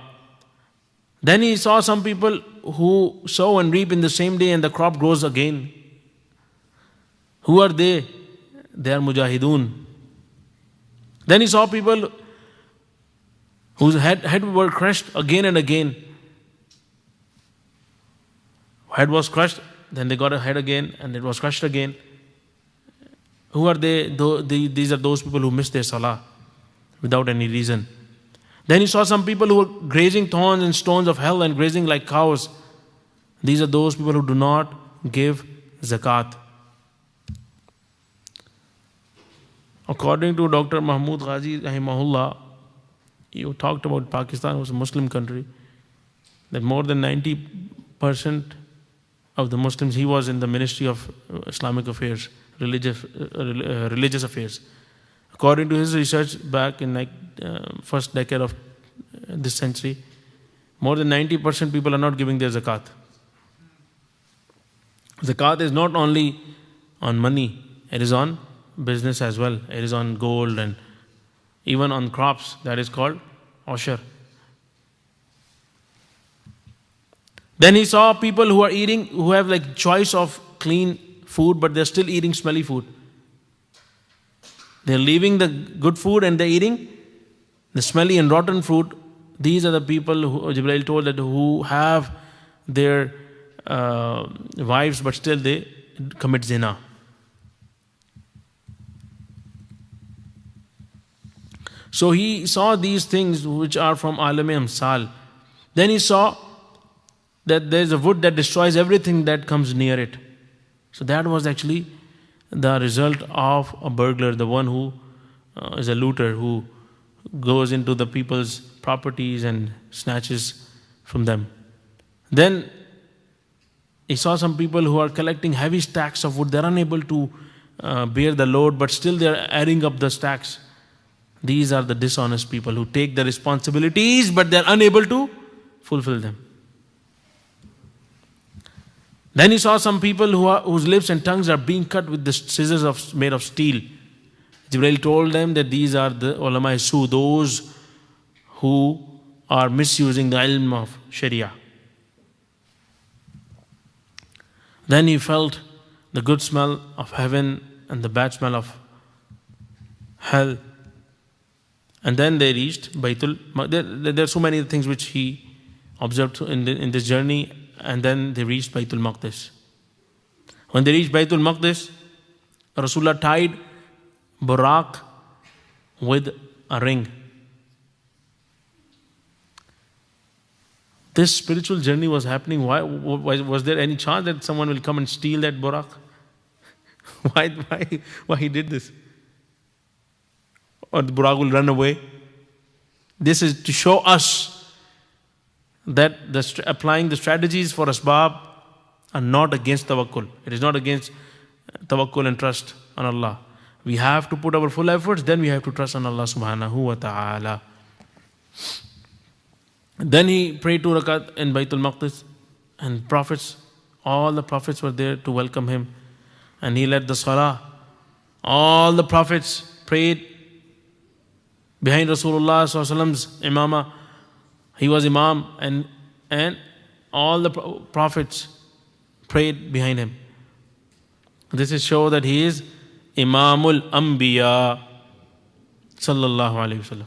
Then he saw some people who sow and reap in the same day and the crop grows again. Who are they? They are mujahidun. Then he saw people whose head were crushed again and again. Head was crushed, then they got a head again and it was crushed again. Who are they? These are those people who miss their salah without any reason. Then he saw some people who were grazing thorns and stones of hell and grazing like cows. These are those people who do not give zakat. According to Dr. Mahmood Ghazi rahimahullah, he talked about Pakistan was a Muslim country, that more than 90% of the Muslims, he was in the Ministry of Islamic Affairs, religious affairs. According to his research back in first decade of this century, more than 90% people are not giving their zakat. Zakat is not only on money, it is on business as well. It is on gold and even on crops. That is called Osher. Then he saw people who are eating, who have like choice of clean food, but they're still eating smelly food. They're leaving the good food and they're eating the smelly and rotten food. These are the people who Jibreel told that who have their wives, but still they commit zina. So he saw these things which are from Alam-e Amsal. Then he saw that there is a wood that destroys everything that comes near it. So that was actually the result of a burglar, the one who is a looter, who goes into the people's properties and snatches from them. Then he saw some people who are collecting heavy stacks of wood. They're unable to bear the load, but still they're adding up the stacks. These are the dishonest people who take the responsibilities, but they're unable to fulfill them. Then he saw some people whose lips and tongues are being cut with the scissors made of steel. Jibreel told them that these are the ulama su, those who are misusing the ilm of Sharia. Then he felt the good smell of heaven and the bad smell of hell. And then they reached Baitul. There are so many things which he observed in this journey. And then they reached Baitul Maqdis. When they reached Baitul Maqdis, Rasulullah tied Buraq with a ring. This spiritual journey was happening. Why was there any chance that someone will come and steal that Buraq? Why he did this? Or the Buraq will run away? This is to show us that applying the strategies for asbab are not against tawakkul. It is not against tawakkul and trust on Allah. We have to put our full efforts, then we have to trust on Allah subhanahu wa ta'ala. Then he prayed 2 rakat in Baitul Maqdis, and all the prophets were there to welcome him, and he led the salah. All the prophets prayed behind Rasulullah sallallahu alaihi wasallam's imamah. He was imam, and all the prophets prayed behind him. This is show that he is Imamul Anbiya sallallahu alaihi wasallam.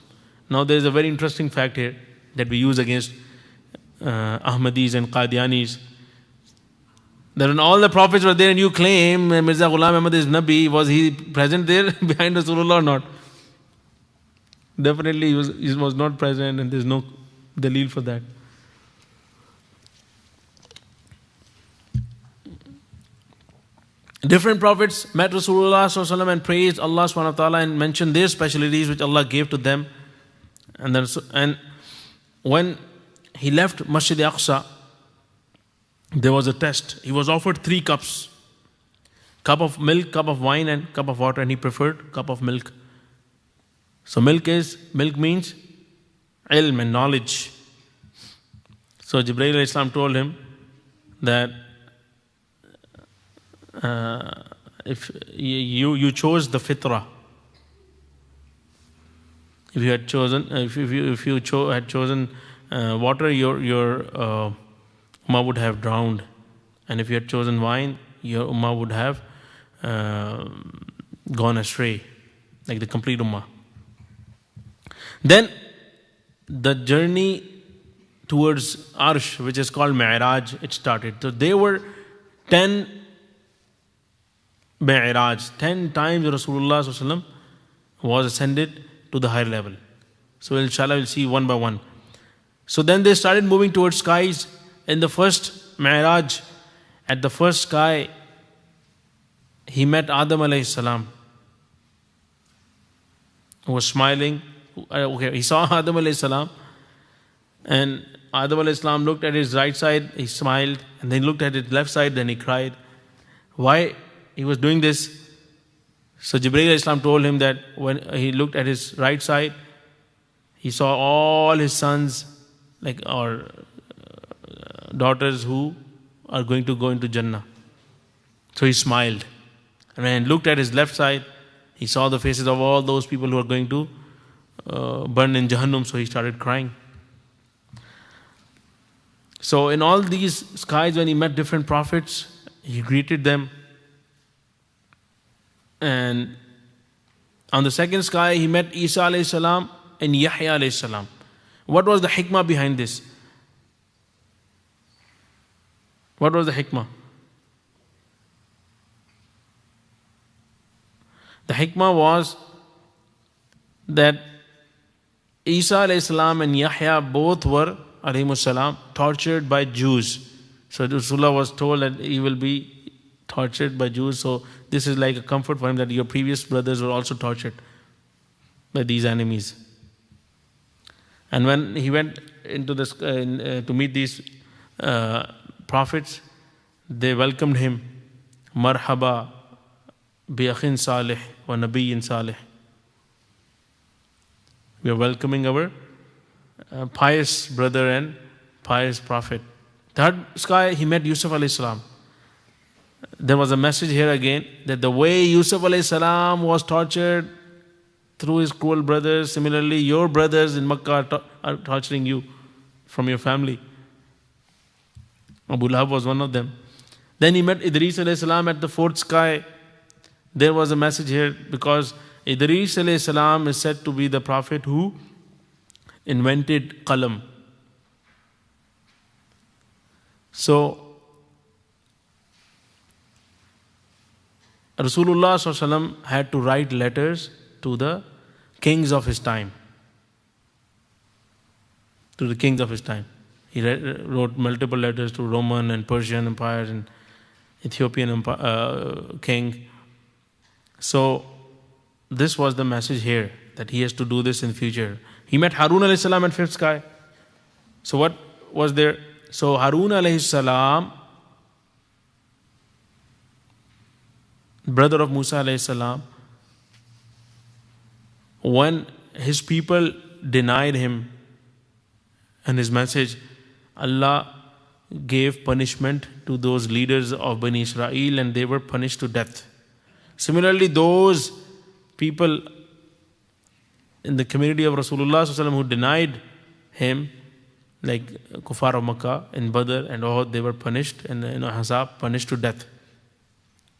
Now there is a very interesting fact here that we use against Ahmadis and Qadianis. That when all the prophets were there and you claim Mirza Ghulam Ahmad is Nabi, was he present there behind Rasulullah or not? Definitely he was not present, and there is no dalil for that. Different prophets met Rasulullah sallallahu alaihi wasallam and praised Allah subhanahu wa ta'ala and mentioned their specialties which Allah gave to them. And when he left Masjid Aqsa, there was a test. He was offered 3 cups. Cup of milk, cup of wine and cup of water, and he preferred cup of milk. So milk means ilm and knowledge. So Jibreel alayhi salam told him that if you chose the fitrah, if you had chosen had chosen water, your ummah would have drowned, and if you had chosen wine, your ummah would have gone astray, like the complete ummah. Then the journey towards Arsh, which is called Mi'raj, it started. So there were 10 Mi'raj, 10 times Rasulullah sallallahu alaihi wasallam was ascended to the higher level. So inshallah we'll see one by one. So then they started moving towards skies. In the first Mi'raj, at the first sky, he met Adam alayhi salam, who was smiling. He saw Adam alayhi salam, and Adam alayhi salam looked at his right side, he smiled, and then looked at his left side, then he cried. Why he was doing this? So Jibreel alayhi salam told him that when he looked at his right side, he saw all his sons, or daughters who are going to go into Jannah. So he smiled. And when he looked at his left side, he saw the faces of all those people who are going to burn in Jahannam, so he started crying. So in all these skies, when he met different prophets, he greeted them. And on the second sky, he met Isa alayhi salam and Yahya alayhi salam. What was the hikmah behind this? What was the hikmah? The hikmah was that Isa alayhi salam and Yahya both were alayhimus salam tortured by Jews. So Rasulullah was told that he will be tortured by Jews. So this is like a comfort for him that your previous brothers were also tortured by these enemies. And when he went into this to meet these prophets, they welcomed him. Marhaba bi akhin salih wa nabiyyin salih. We are welcoming our pious brother and pious prophet. Third sky, he met Yusuf alayhi salam. There was a message here again that the way Yusuf alayhi salam was tortured through his cruel brothers, similarly your brothers in Makkah are torturing you from your family. Abu Lahab was one of them. Then he met Idris alayhi salam at the fourth sky. There was a message here because Idris alayhi salam is said to be the prophet who invented qalam. So Rasulullah sallallahu alaihi wasallam had to write letters to the kings of his time. To the kings of his time. He wrote multiple letters to Roman and Persian empires and Ethiopian king. So this was the message here, that he has to do this in future. He met Harun alayhi salam at fifth sky. So what was there? So Harun alayhi salam, brother of Musa alayhi salam, when his people denied him and his message, Allah gave punishment to those leaders of Bani Israel and they were punished to death. Similarly, those people in the community of Rasulullah who denied him, like Kuffar of Makkah in Badr and Uhud, they were punished, and in Ahzab punished to death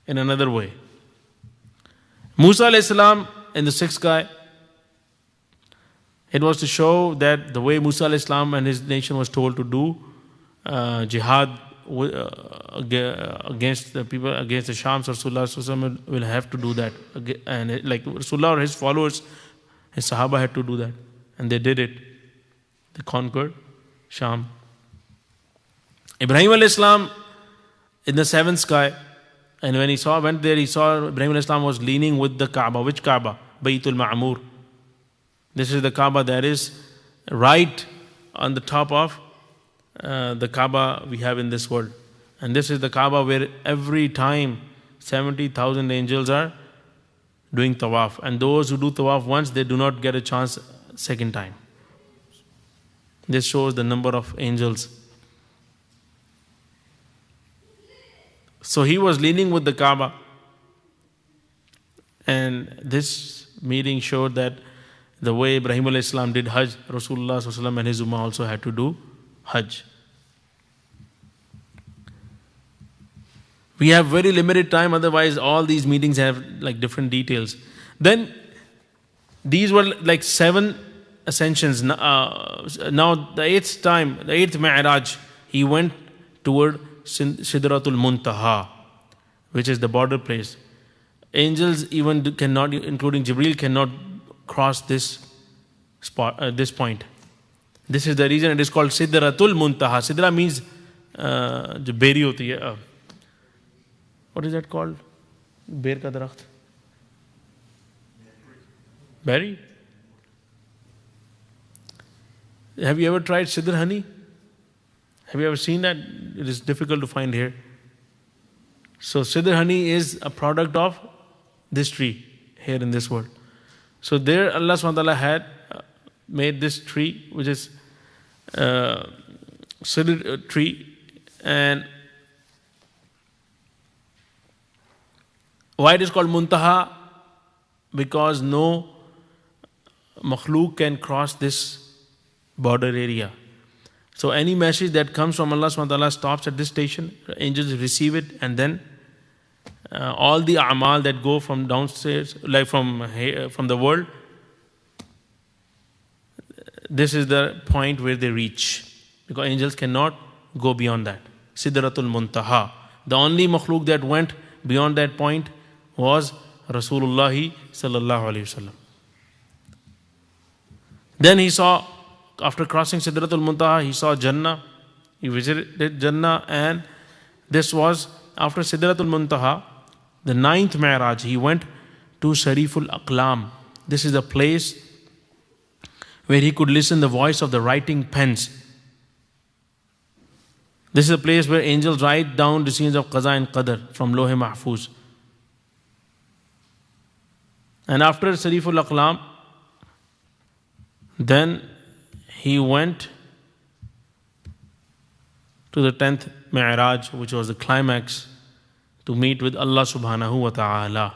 in another way. Musa alayhi salam in the sixth sky, it was to show that the way Musa alayhi salam and his nation was told to do jihad against the people, against the Sham, so Rasulullah will have to do that. And like Rasulullah or his followers, his Sahaba had to do that. And they did it. They conquered Sham. Ibrahim alayhi salam in the seventh sky, And when he went there, he saw Ibrahim alayhi salam was leaning with the Kaaba. Which Kaaba? Baytul Ma'mur. This is the Kaaba that is right on the top of the Kaaba we have in this world. And this is the Kaaba where every time 70,000 angels are doing tawaf. And those who do tawaf once, they do not get a chance second time. This shows the number of angels. So he was leaning with the Kaaba. And this meeting showed that the way Ibrahim alayhi salam did Hajj, Rasulullah sallallahu alaihi wasallam and his Ummah also had to do Hajj. We have very limited time, otherwise all these meetings have like different details. Then these were like 7 ascensions. Now the 8th time, the 8th Mi'raj, he went toward Sidratul Muntaha, which is the border place. Angels even cannot, including Jibreel, cannot cross this spot, this point. This is the reason it is called Sidratul Muntaha. Sidra means jo beri hoti hai. What is that called? Ber ka darakht. Berry? Have you ever tried Sidr honey? Have you ever seen that? It is difficult to find here. So Sidr honey is a product of this tree here in this world. So there Allah SWT had made this tree, which is Sidr tree. And why it is called Muntaha? Because no makhluk can cross this border area. So any message that comes from Allah SWT stops at this station, angels receive it, and then all the a'mal that go from downstairs, like from the world, this is the point where they reach. Because angels cannot go beyond that. Sidratul Muntaha. The only makhluk that went beyond that point was Rasulullah sallallahu alaihi wasallam. Then he saw, after crossing Sidratul Muntaha, he saw Jannah. He visited Jannah, and this was after Sidratul Muntaha, the 9th Mi'raj. He went to Shariful Aqlam. This is a place where he could listen the voice of the writing pens. This is a place where angels write down decisions of Qaza and Qadr from Lohe Mahfuz. And after Shariful Aqlam, then he went to the 10th Mi'raj, which was the climax, to meet with Allah subhanahu wa ta'ala.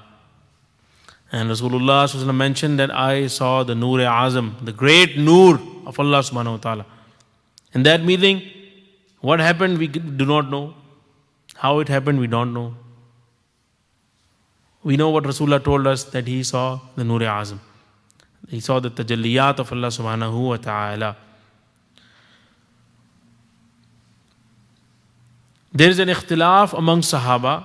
And Rasulullah sallallahu alaihi wasallam mentioned that I saw the Noor-e Azam, the great Noor of Allah subhanahu wa ta'ala. In that meeting, what happened we do not know. How it happened we don't know. We know what Rasulullah told us, that he saw the Noor-e Azam. He saw the tajalliyat of Allah subhanahu wa ta'ala. There is an ikhtilaf among Sahaba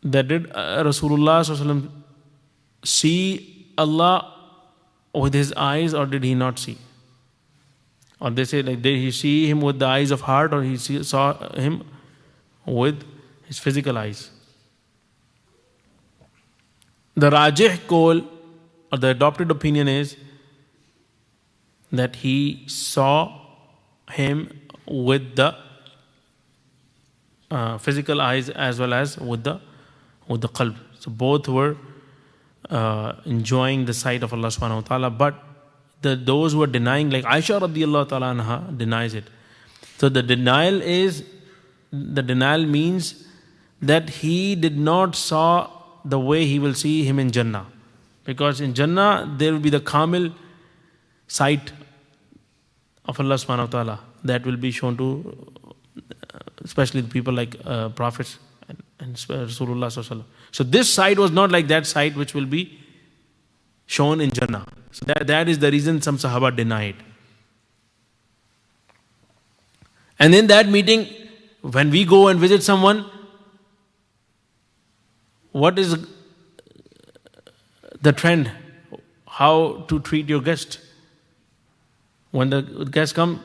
that did Rasulullah sallallahu alaihi wasallam see Allah with his eyes, or did he not see? Or they say, like, did he see him with the eyes of heart, or he saw him with his physical eyes? The Rajih Qawl, or the adopted opinion, is that he saw him with the physical eyes as well as with the qalb. So both were enjoying the sight of Allah subhanahu wa ta'ala. But those who are denying, like Aisha radiyallahu ta'ala anha denies it. So the denial means that he did not saw the way he will see him in Jannah. Because in Jannah there will be the kamil sight of Allah subhanahu wa ta'ala that will be shown to especially the people like prophets and Rasulullah sallallahu alaihi wasallam. So this sight was not like that sight which will be shown in Jannah. So that is the reason some Sahaba deny it. And in that meeting, when we go and visit someone, what is the trend? How to treat your guest? When the guests come,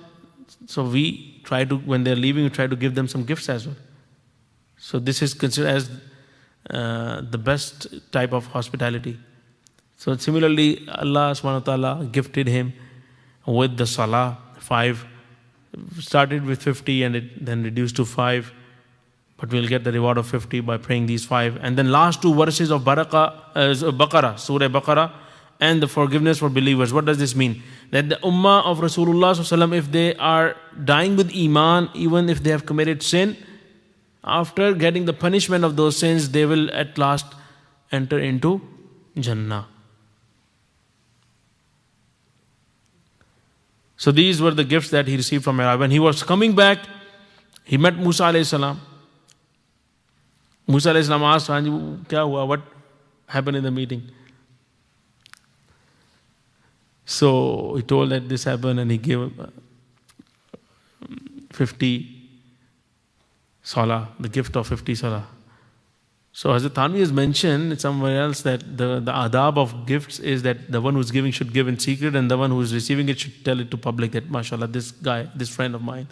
so we try to, when they're leaving, we try to give them some gifts as well. So this is considered as the best type of hospitality. So similarly, Allah subhanahu wa ta'ala gifted him with the salah, 5. Started with 50 and it then reduced to 5. But we'll get the reward of 50 by praying these 5. And then last 2 verses of Baqarah, Surah Baqarah, and the forgiveness for believers. What does this mean? That the ummah of Rasulullah sallallahu alaihi wasallam, if they are dying with iman, even if they have committed sin, after getting the punishment of those sins, they will at last enter into Jannah. So these were the gifts that he received from Mi'raj. When he was coming back, he met Musa alayhi salam. Musa alayhi salam asked, Kya hua? What happened in the meeting? So he told that this happened and he gave 50 salah, the gift of 50 salah. So as the Thanvi has mentioned somewhere else that the adab of gifts is that the one who's giving should give in secret and the one who's receiving it should tell it to public that mashallah, this guy, this friend of mine,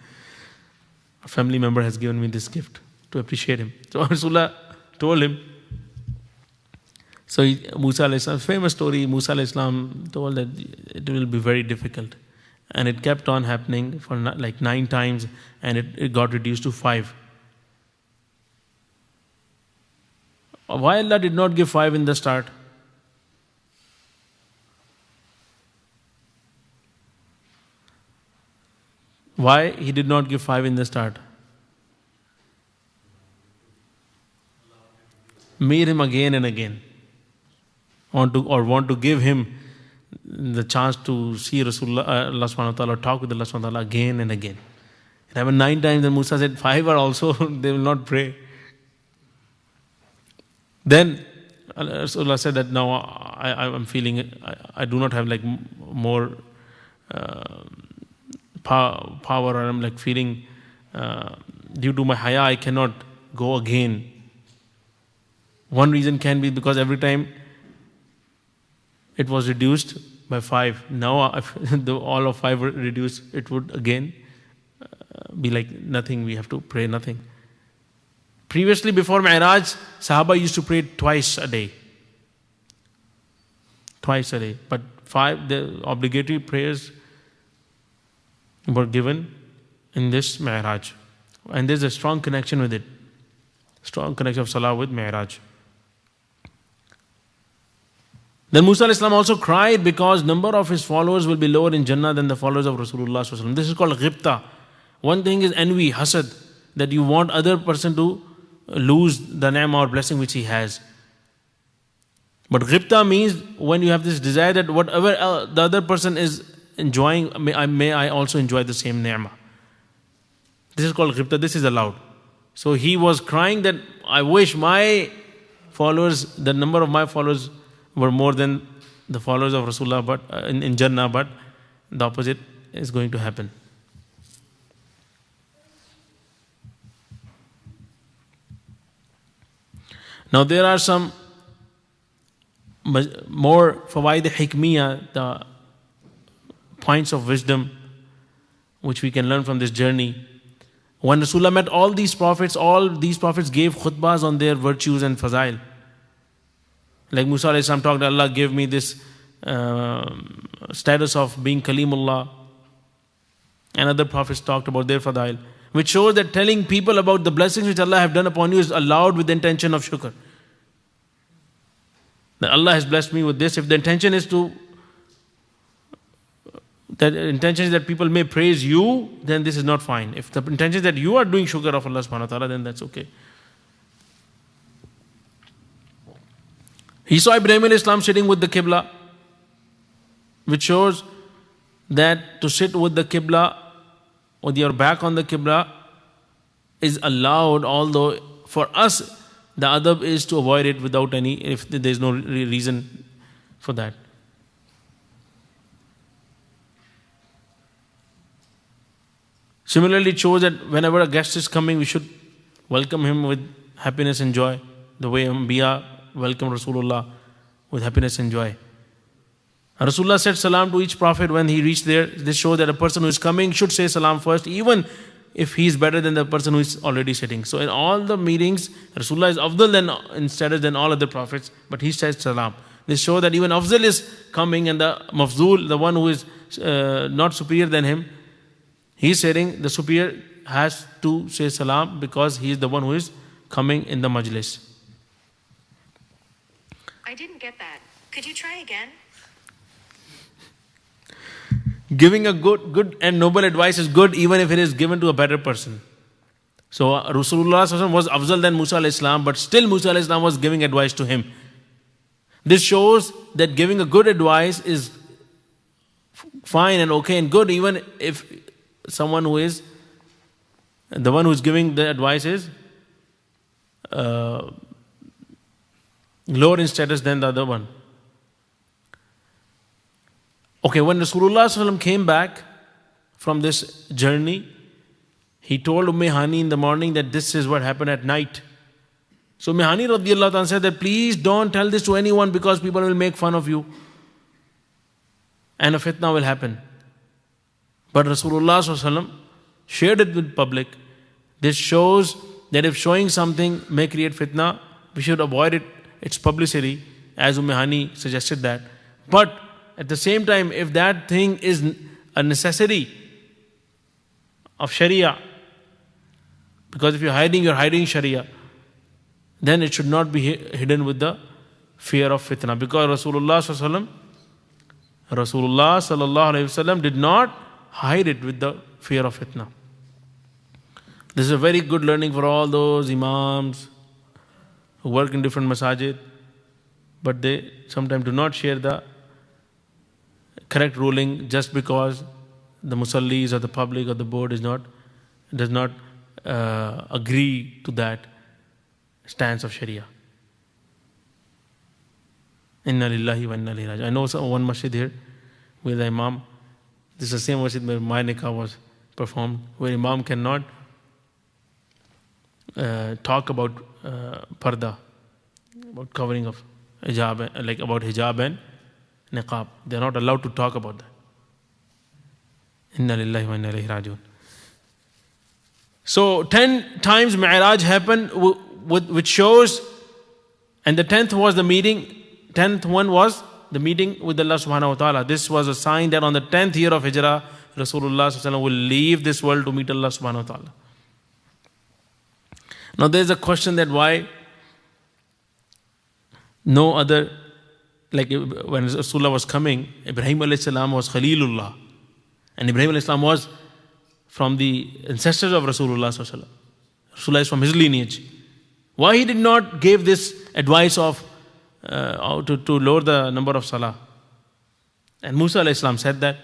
a family member has given me this gift, to appreciate him. So Rasulullah told him. So Musa alayhi salam, famous story, Musa alayhi salam told that it will be very difficult. And it kept on happening for like 9 times and it got reduced to 5. Why Allah did not give 5 in the start? Why He did not give 5 in the start? Meet him again and again. Want to give him the chance to see Rasulullah, Allah subhanahu wa ta'ala, talk with Allah subhanahu wa ta'ala again and again. It happened 9 times and Musa said 5 are also, they will not pray. Then Rasulullah said that now I'm feeling, I do not have like more power, or I'm like feeling due to my haya I cannot go again. One reason can be because every time it was reduced by 5. Now if all of 5 were reduced, it would again be like nothing, we have to pray nothing. Previously, before Mi'raj, Sahaba used to pray twice a day. Twice a day. But 5, the obligatory prayers were given in this Mi'raj. And there's a strong connection with it. Strong connection of Salah with Mi'raj. Then Musa alayhi salam also cried because number of his followers will be lower in Jannah than the followers of Rasulullah sallallahu alaihi wasallam. This is called ghibta. One thing is envy, hasad, that you want other person to lose the ni'mah or blessing which he has. But ghibta means when you have this desire that whatever the other person is enjoying, may I also enjoy the same ni'mah. This is called ghibta. This is allowed. So he was crying that I wish my followers, the number of my followers were more than the followers of Rasulullah, but in Jannah, but the opposite is going to happen. Now there are some more fawaid hikmiyah, the points of wisdom which we can learn from this journey. When Rasulullah met all these prophets gave khutbahs on their virtues and fazail. Like Musa alayhi salam talked, Allah gave me this status of being Kalimullah. And other prophets talked about their fadail, which shows that telling people about the blessings which Allah have done upon you is allowed with the intention of shukr. That Allah has blessed me with this. If the intention is that people may praise you, then this is not fine. If the intention is that you are doing shukr of Allah subhanahu wa ta'ala, then that's okay. He saw Ibrahim alayhi salam sitting with the Qibla, which shows that to sit with the Qibla, with your back on the Qibla, is allowed, although for us, the adab is to avoid it without any, if there is no reason for that. Similarly, it shows that whenever a guest is coming, we should welcome him with happiness and joy, the way Anbiya welcome Rasulullah with happiness and joy. Rasulullah said salam to each prophet when he reached there. This shows that a person who is coming should say salam first. Even if he is better than the person who is already sitting. So in all the meetings, Rasulullah is Afdal in status than all other prophets, but he says salam. This shows that even Afzal is coming, and the Mafzul, the one who is not superior than him, he is saying the superior has to say salam because he is the one who is coming in the majlis. I didn't get that. Could you try again? Giving a good and noble advice is good even if it is given to a better person. So Rasulullah was Afzal than Musa alayhi salam, but still Musa alayhi salam was giving advice to him. This shows that giving a good advice is fine and okay and good even if someone who is, the one who is giving the advice is lower in status than the other one. Okay, when Rasulullah came back from this journey, he told Hani in the morning that this is what happened at night. So Hani radiallahu ta'ala said that please don't tell this to anyone because people will make fun of you and a fitna will happen. But Rasulullah shared it with public. This shows that if showing something may create fitna, we should avoid its publicity, as Hani suggested that. But at the same time, if that thing is a necessity of Sharia, because if you're hiding Sharia, then it should not be hidden with the fear of fitna. Because Rasulullah sallallahu alaihi wasallam did not hide it with the fear of fitna. This is a very good learning for all those imams who work in different masajid, but they sometimes do not share the correct ruling just because the musallis or the public or the board does not agree to that stance of Sharia. Inna lillahi wa inna ilayhi raji'un. I know one masjid here where the imam, this is the same masjid where my nikah was performed, where imam cannot talk about parda, about covering of hijab, like about hijab and niqab. They are not allowed to talk about that. Inna lillahi wa inna ilayhi raji'un. So 10 times Mi'raj happened, which shows, and the 10th was the meeting, 10th one was the meeting with Allah subhanahu wa ta'ala. This was a sign that on the 10th year of Hijrah, Rasulullah will leave this world to meet Allah subhanahu wa ta'ala. Now there is a question that why no other, like when Rasulullah was coming, Ibrahim alayhi salam was Khalilullah, and Ibrahim alayhi salam was from the ancestors of Rasulullah. Rasulullah is from his lineage. Why he did not give this advice of to lower the number of salah? And Musa alayhi salam said that.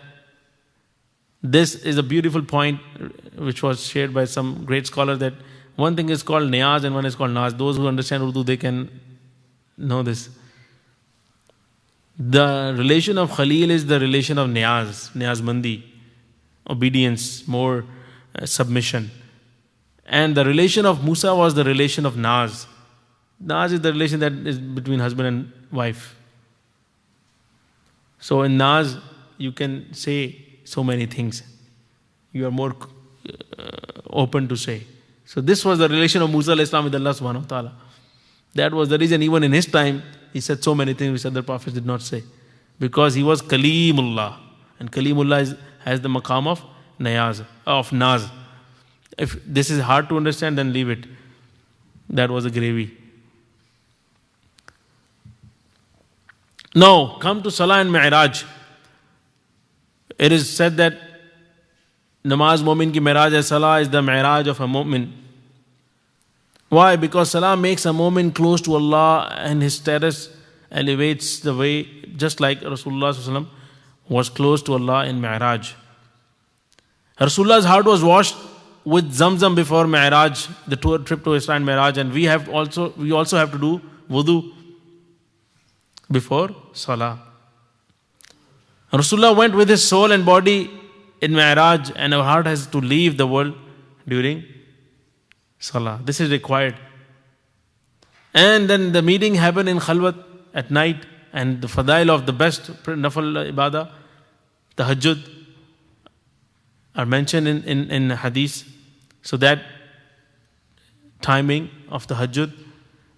This is a beautiful point which was shared by some great scholars, that one thing is called niyaz and one is called naz. Those who understand Urdu, they can know this. The relation of Khalil is the relation of niyaz mandi, obedience, more submission. And the relation of Musa was the relation of naz. Naz is the relation that is between husband and wife. So in naz, you can say so many things. You are more open to say. So this was the relation of Musa alayhi salam with Allah subhanahu wa ta'ala. That was the reason even in his time, he said so many things which other prophets did not say. Because he was Kalimullah. And Kalimullah has the maqam of naz. If this is hard to understand, then leave it. That was a gravy. Now, come to Salah and Mi'raj. It is said that Namaz Mu'min ki Mi'raj hai, Salah is the Mi'raj of a Mu'min. Why? Because Salah makes a Mu'min close to Allah and his status elevates the way, just like Rasulullah was close to Allah in Mi'raj. Rasulullah's heart was washed with Zamzam before Mi'raj, the trip to Isra and Mi'raj, and we also have to do wudu before Salah. Rasulullah went with his soul and body in Mi'raj, and our heart has to leave the world during Salah. This is required. And then the meeting happened in Khalwat at night, and the fadail of the best nafal ibadah, tahajjud, are mentioned in hadith. So that timing of the Tahajjud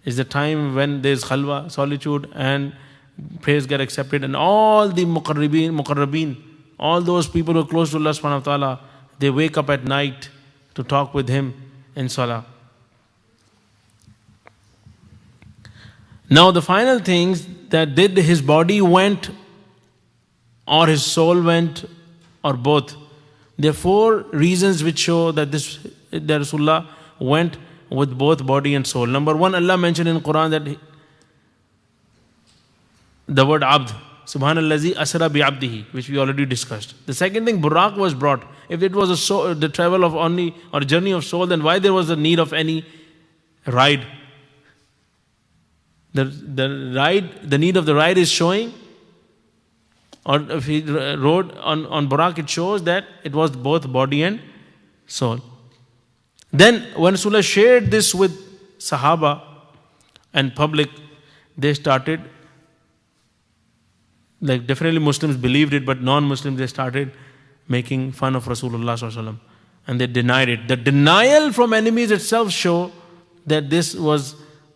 is the time when there is khalwa, solitude, and prayers get accepted, and all the muqarrabeen, all those people who are close to Allah subhanahu wa ta'ala, they wake up at night to talk with Him in salah. Now the final things that did his body went or his soul went or both. There are 4 reasons which show that that Rasulullah went with both body and soul. Number 1, Allah mentioned in Quran that the word abd, Subhanallazi asra bi abdihi, which we already discussed. The second thing, Buraq was brought. If it was the travel of only or journey of soul, then why there was the need of any ride? The need of the ride is showing, or if he rode on Buraq, it shows that it was both body and soul. Then when Rasulullah shared this with Sahaba and public, they started, like definitely Muslims believed it, but non-Muslims, they started making fun of Rasulullah sallallahu alaihi wasallam, and they denied it. The denial from enemies itself show that this was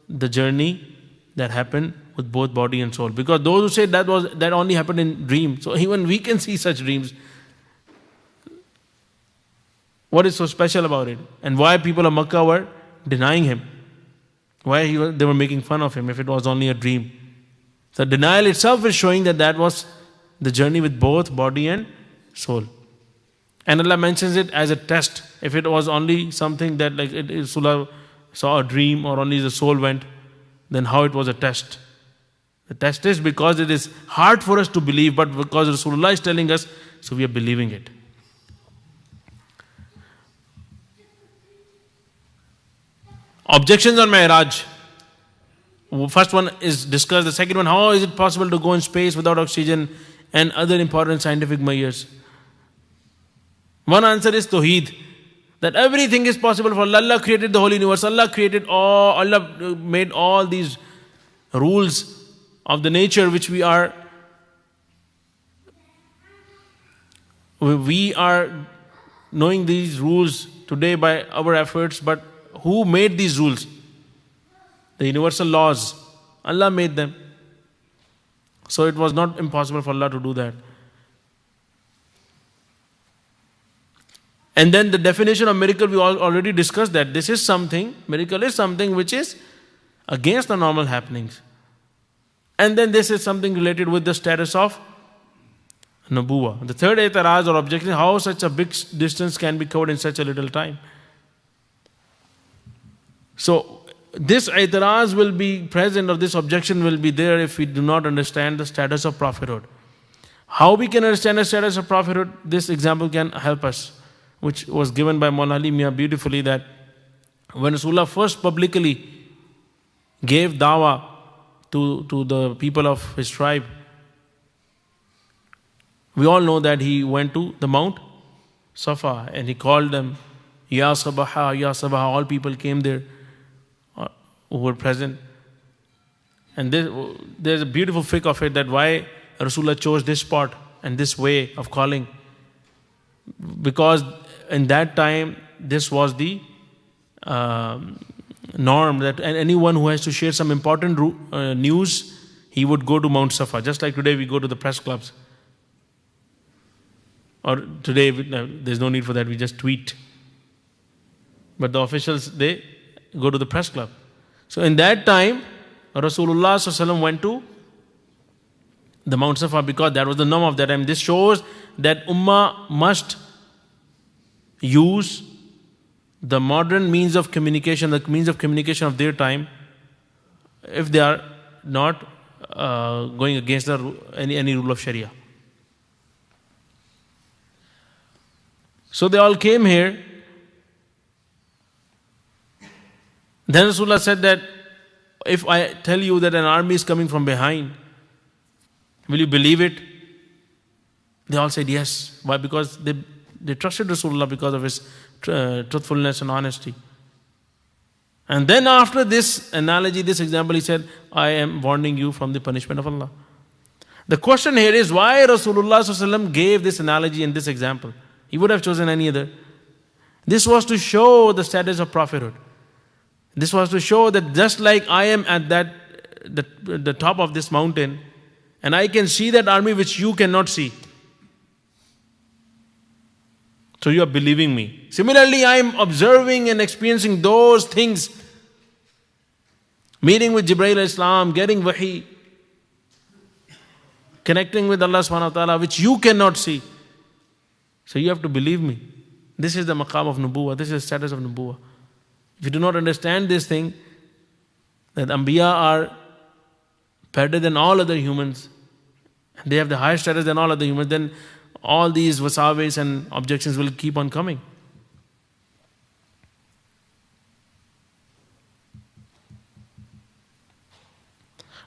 the journey that happened with both body and soul. Because those who say that only happened in dream, so even we can see such dreams. What is so special about it? And why people of Makkah were denying him? Why they were making fun of him if it was only a dream? So denial itself is showing that was the journey with both body and soul. And Allah mentions it as a test. If it was only something that like Rasulullah saw a dream or only the soul went, then how it was a test? The test is because it is hard for us to believe, but because Rasulullah is telling us, so we are believing it. Objections on Mi'raj. First one is discussed. The second one, how is it possible to go in space without oxygen, and other important scientific measures. One answer is Tawheed, that everything is possible for Allah. Allah created the whole universe. Allah made all these rules of the nature which we are knowing these rules today by our efforts, but who made these rules? The universal laws. Allah made them. So it was not impossible for Allah to do that. And then the definition of miracle, we already discussed that. Miracle is something which is against the normal happenings. And then this is something related with the status of Nabuwa. The third itaraz or objection, how such a big distance can be covered in such a little time. So this itaraz will be present, or this objection will be there if we do not understand the status of prophethood. How we can understand the status of prophethood? This example can help us, which was given by Mawlana Ali Mia beautifully, that when Rasulullah first publicly gave dawah to the people of his tribe, we all know that he went to the Mount Safa and he called them, Ya Sabaha, Ya Sabaha. All people came there who were present. And there's a beautiful fiqh of it, that why Rasulullah chose this spot and this way of calling. Because in that time, this was the norm, that anyone who has to share some important news, he would go to Mount Safa. Just like today we go to the press clubs. Or today, there's no need for that, we just tweet. But the officials, they go to the press club. So in that time, Rasulullah ﷺ went to the Mount Safa because that was the norm of that time. This shows that Ummah must use the modern means of communication, the means of communication of their time, if they are not going against any rule of Sharia. So they all came here. Then Rasulullah said that if I tell you that an army is coming from behind, will you believe it? They all said yes. Why? Because they trusted Rasulullah because of his truthfulness and honesty. And then after this analogy, this example, he said, I am warning you from the punishment of Allah. The question here is why Rasulullah ﷺ gave this analogy and this example. He would have chosen any other. This was to show the status of prophethood. This was to show that just like I am at the top of this mountain, and I can see that army which you cannot see. So you are believing me. Similarly, I am observing and experiencing those things. Meeting with Jibreel Islam, getting wahi, connecting with Allah subhanahu wa ta'ala, which you cannot see. So you have to believe me. This is the maqam of nubuwwah. This is the status of nubuwwah. If you do not understand this thing, that Anbiya are better than all other humans, they have the higher status than all other humans, then all these wasawis and objections will keep on coming.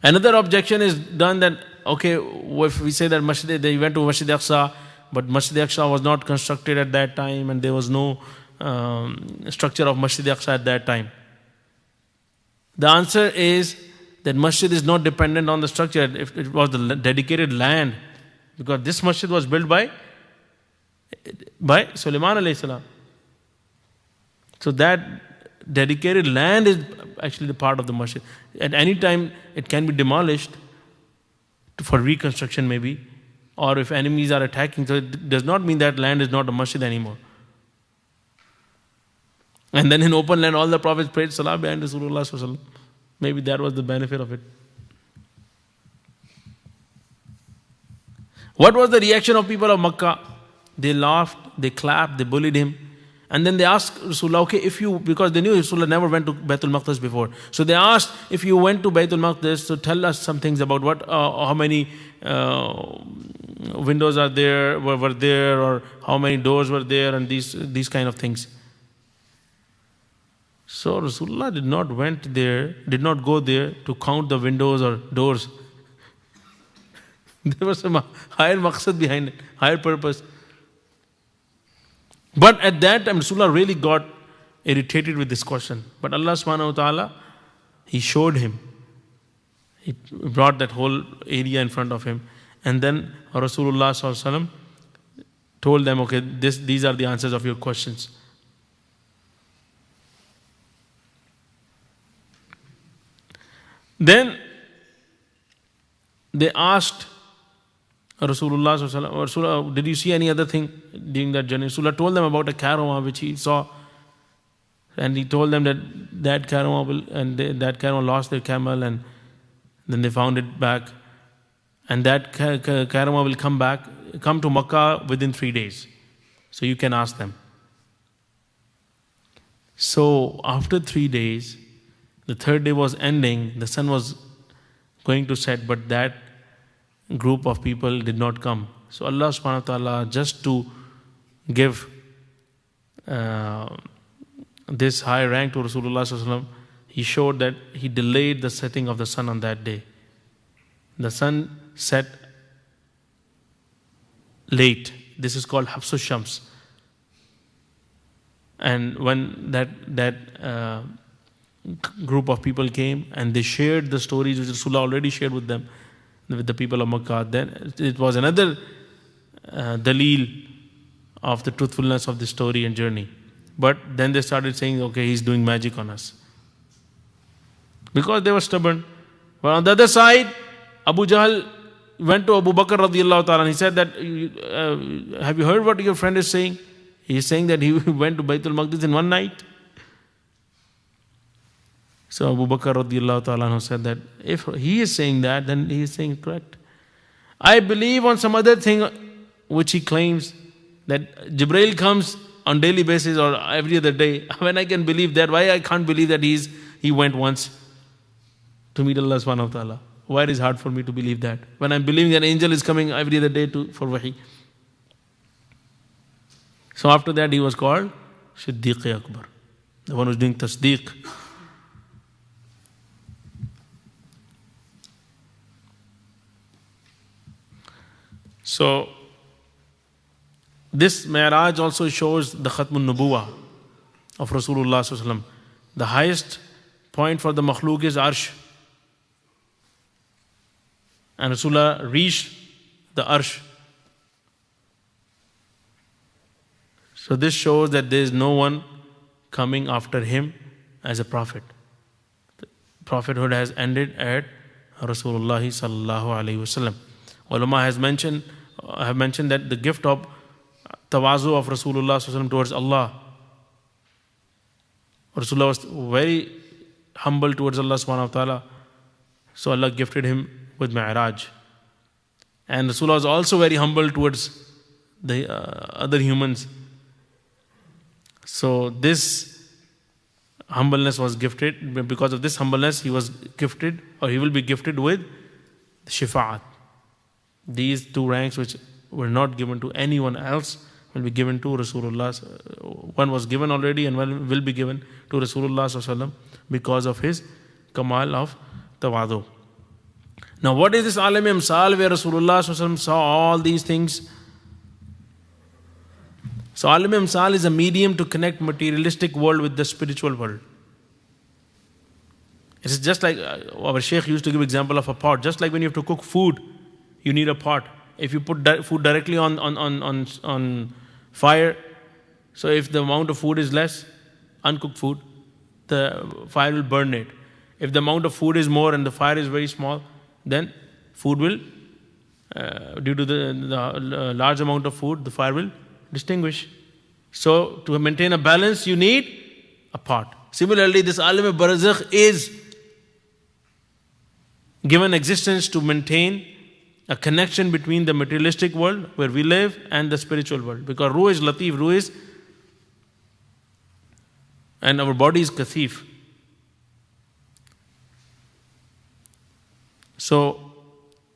Another objection is done that, okay, if we say that they went to Masjid Al-Aqsa, but Masjid Al-Aqsa was not constructed at that time and there was no structure of Masjid Al-Aqsa at that time. The answer is that masjid is not dependent on the structure. If it was the dedicated land, because this masjid was built by Sulaiman alayhi salam. So that dedicated land is actually the part of the masjid. At any time it can be demolished for reconstruction maybe, or if enemies are attacking. So it does not mean that land is not a masjid anymore. And then in open land all the prophets prayed salah behind Rasulullah sallallahu alaihi wasallam. Maybe that was the benefit of it. What was the reaction of people of Makkah? They laughed, they clapped, they bullied him. And then they asked Rasulullah, okay, because they knew Rasulullah never went to Baitul Maqdis before. So they asked, if you went to Baitul Maqdis, so tell us some things about how many windows are there, were there, or how many doors were there, and these kind of things. So Rasulullah did not go there to count the windows or doors. There was some higher maqsad behind it, higher purpose. But at that time, Rasulullah really got irritated with this question. But Allah subhanahu wa ta'ala, He showed him. He brought that whole area in front of him. And then Rasulullah sallallahu alaihi wasallam told them, okay, these are the answers of your questions. Then they asked Rasulullah sallallahu alaihi wasallam, did you see any other thing during that journey? Rasulullah told them about a caravan which he saw, and he told them that caravan lost their camel, and then they found it back, and that caravan will come to Makkah within 3 days. So you can ask them. So after 3 days, the third day was ending, the sun was going to set, but that group of people did not come. So Allah subhanahu wa ta'ala, just to give this high rank to Rasulullah sallallahu alaihi wasallam, He showed that He delayed the setting of the sun on that day. The sun set late. This is called Hafsu Shams. And when that group of people came and they shared the stories which Rasulullah already shared with them, with the people of Makkah, then it was another daleel of the truthfulness of the story and journey. But then they started saying, okay, he's doing magic on us. Because they were stubborn. But on the other side, Abu Jahl went to Abu Bakr radiallahu ta'ala and he said that, have you heard what your friend is saying? He is saying that he went to Baitul Maqdis in one night. So Abu Bakr radiallahu ta'ala said that if he is saying that, then he is saying correct. I believe on some other thing which he claims that Jibreel comes on daily basis or every other day. When I can believe that, why I can't believe that he went once to meet Allah subhanahu wa ta'ala? Why it is hard for me to believe that? When I'm believing that an angel is coming every other day for wahi. So after that he was called Siddiq Akbar, the one who's doing tasdeeq. So this Mi'raj also shows the Khatmun Nubuwah of Rasulullah sallallahu alaihi wasallam. The highest point for the makhluk is Arsh. And Rasulullah reached the Arsh. So this shows that there is no one coming after him as a prophet. Prophethood has ended at Rasulullah sallallahu alaihi wasallam. Ulama have mentioned that the gift of tawazu of Rasulullah sallallahu alaihi wasallam towards Allah. Rasulullah was very humble towards Allah subhanahu wa ta'ala. So Allah gifted him with Mi'raj. And Rasulullah was also very humble towards the other humans. So this humbleness was gifted. Because of this humbleness, he was gifted, or he will be gifted with shifa'at. These two ranks which were not given to anyone else will be given to Rasulullah. One was given already and one will be given to Rasulullah sallallahu alaihi wasallam because of his kamal of tawadu. Now what is this alam amsal where Rasulullah sallallahu alaihi wasallam saw all these things? So alam amsal is a medium to connect materialistic world with the spiritual world. It's just like our Sheikh used to give example of a pot. Just like when you have to cook food, you need a pot. If you put food directly on fire, so if the amount of food is less, uncooked food, the fire will burn it. If the amount of food is more and the fire is very small, then food will, due to the large amount of food, the fire will distinguish. So to maintain a balance, you need a pot. Similarly, this alam barzakh is given existence to maintain a connection between the materialistic world where we live and the spiritual world. Because ruh is latif, ruh is, and our body is kathif. So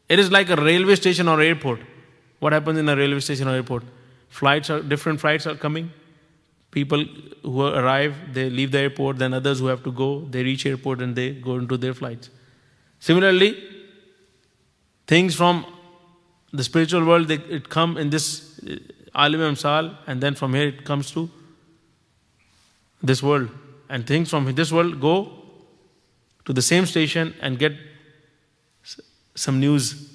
it is like a railway station or airport. What happens in a railway station or airport? Different flights are coming. People who arrive, they leave the airport, then others who have to go, they reach airport and they go into their flights. Similarly, things from the spiritual world, it come in this alim amsal, and then from here it comes to this world. And things from this world go to the same station and get some news.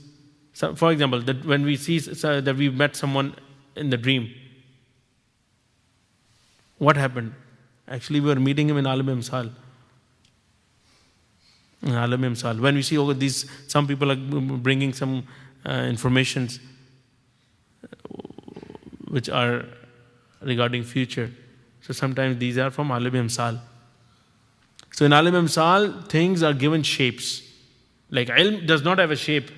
So, for example, that when we see that we met someone in the dream, what happened? Actually, we were meeting him in alim amsal. When we see some people are bringing some informations which are regarding future. So sometimes these are from alim amsal. So in alim amsal, things are given shapes. Like ilm does not have a shape.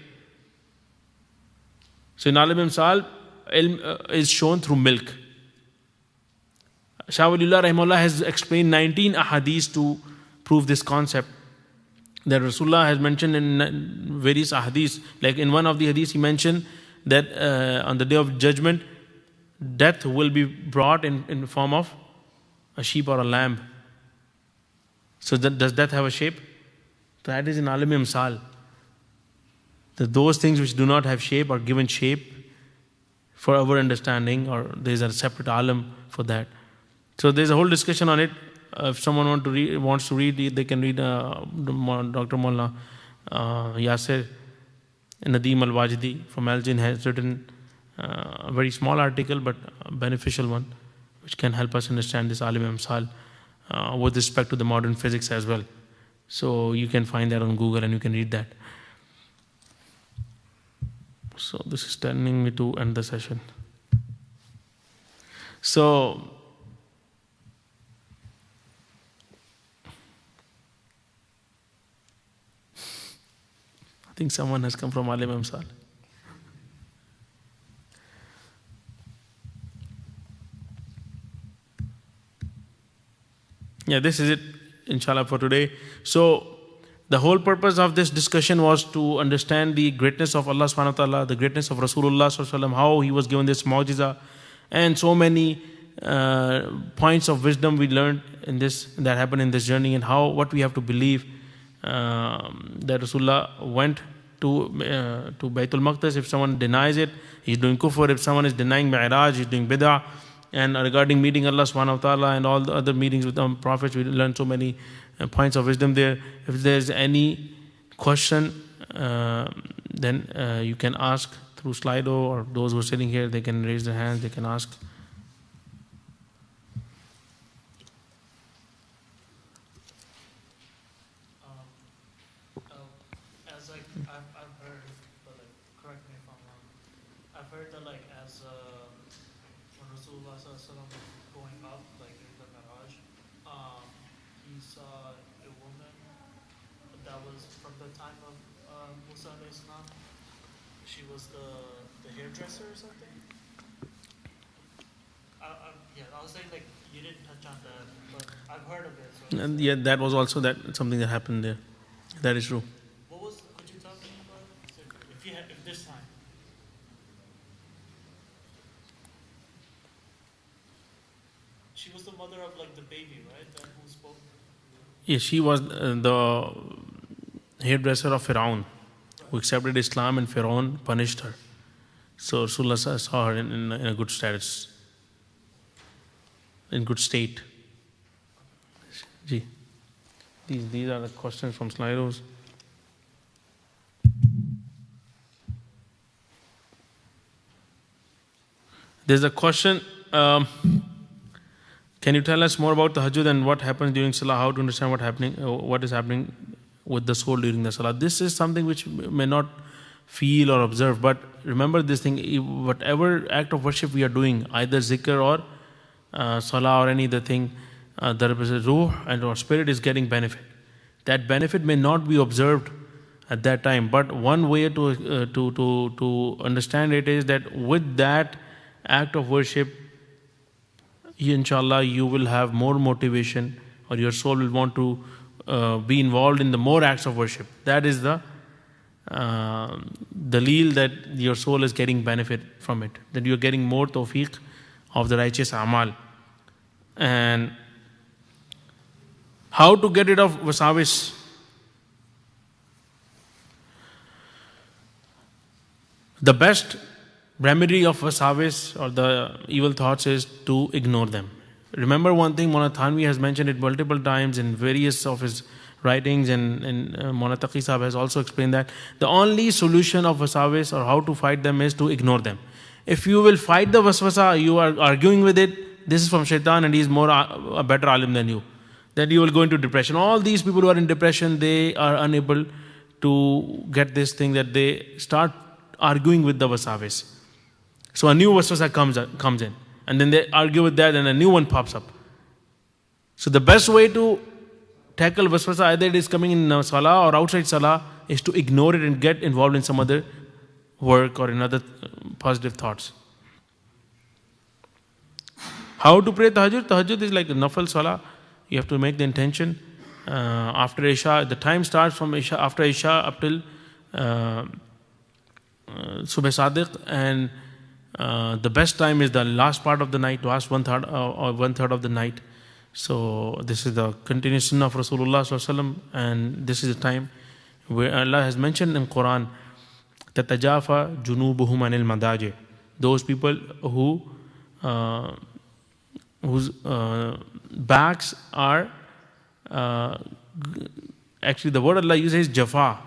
So in alim amsal, ilm is shown through milk. Shah Waliullah Rahimahullah has explained 19 ahadith to prove this concept. That Rasulullah has mentioned in various ahadith. Like in one of the hadiths, he mentioned that on the day of judgment, death will be brought in the form of a sheep or a lamb. So does death have a shape? That is in alim amsal. That those things which do not have shape are given shape for our understanding, or there is a separate alim for that. So there is a whole discussion on it. If someone wants to read, they can read Dr. Mawlana Yasir Nadeem Al-Wajdi from Al-Jinn has written a very small article but a beneficial one which can help us understand this alim amsal with respect to the modern physics as well. So you can find that on Google and you can read that. So this is turning me to end the session. So I think someone has come from alim amsal. Yeah, this is it, inshallah, for today. So the whole purpose of this discussion was to understand the greatness of Allah subhanahu wa ta'ala, the greatness of Rasulullah sallallahu alaihi wasallam, how he was given this mu'jiza, and so many points of wisdom we learned in this, that happened in this journey, and what we have to believe that Rasulullah went to Baytul Maqdis. If someone denies it, he's doing kufr. If someone is denying Mi'raj, he's doing bid'ah. And regarding meeting Allah subhanahu wa ta'ala and all the other meetings with the prophets, we learned so many points of wisdom there. If there's any question, then you can ask through Slido, or those who are sitting here, they can raise their hands, they can ask. heard that like as when Rasulullah sallallahu alaihi wasallam was going up, like in the Miraj, he saw a woman that was from the time of Musa alayhi salam. She was the hairdresser or something. Yeah, I was saying like you didn't touch on that, but I've heard of it. So And yeah, that was also something that happened there. That is true. could you tell me about it? If this time. She was the mother of like the baby, right? Who spoke? Yes, she was the hairdresser of Firaun, who accepted Islam, and Firaun punished her. So Rasulullah saw her in a good status, in good state. Ji. These are the questions from Slidos. There's a question. Can you tell us more about the Tahajjud and what happens during Salah? How to understand what is happening with the soul during the Salah? This is something which may not feel or observe, but remember this thing: whatever act of worship we are doing, either zikr or Salah or any other thing, the ruh and our spirit is getting benefit. That benefit may not be observed at that time, but one way to understand it is that with that act of worship, inshallah, you will have more motivation, or your soul will want to be involved in the more acts of worship. That is the dalil that your soul is getting benefit from it, that you are getting more tawfiq of the righteous amal. And how to get rid of wasawis? The best remedy of wasawis or the evil thoughts is to ignore them. Remember one thing, Mawlana Thanvi has mentioned it multiple times in various of his writings, and Mawlana Taqi Sahib has also explained that the only solution of wasawis or how to fight them is to ignore them. If you will fight the waswasa, you are arguing with it, this is from shaitan and he is a better alim than you, then you will go into depression. All these people who are in depression, they are unable to get this thing, that they start arguing with the wasawis. So a new waswasa comes in, and then they argue with that, and a new one pops up. So the best way to tackle waswasa, either it is coming in salah or outside salah, is to ignore it and get involved in some other work or in other positive thoughts. How to pray tahajjud? Tahajjud is like a nafal salah. You have to make the intention after Isha. The time starts from Isha, after Isha up till Subh Sadiq, and the best time is the last part of the night, last one third of the night. So this is the continuous sunnah of Rasulullah sallallahu alaihi wasallam, and this is the time where Allah has mentioned in Quran, تَتَجَافَى جُنُوبُهُمْ عَنِ الْمَضَاجِعِ. Those people whose backs are actually the word Allah uses is jafa,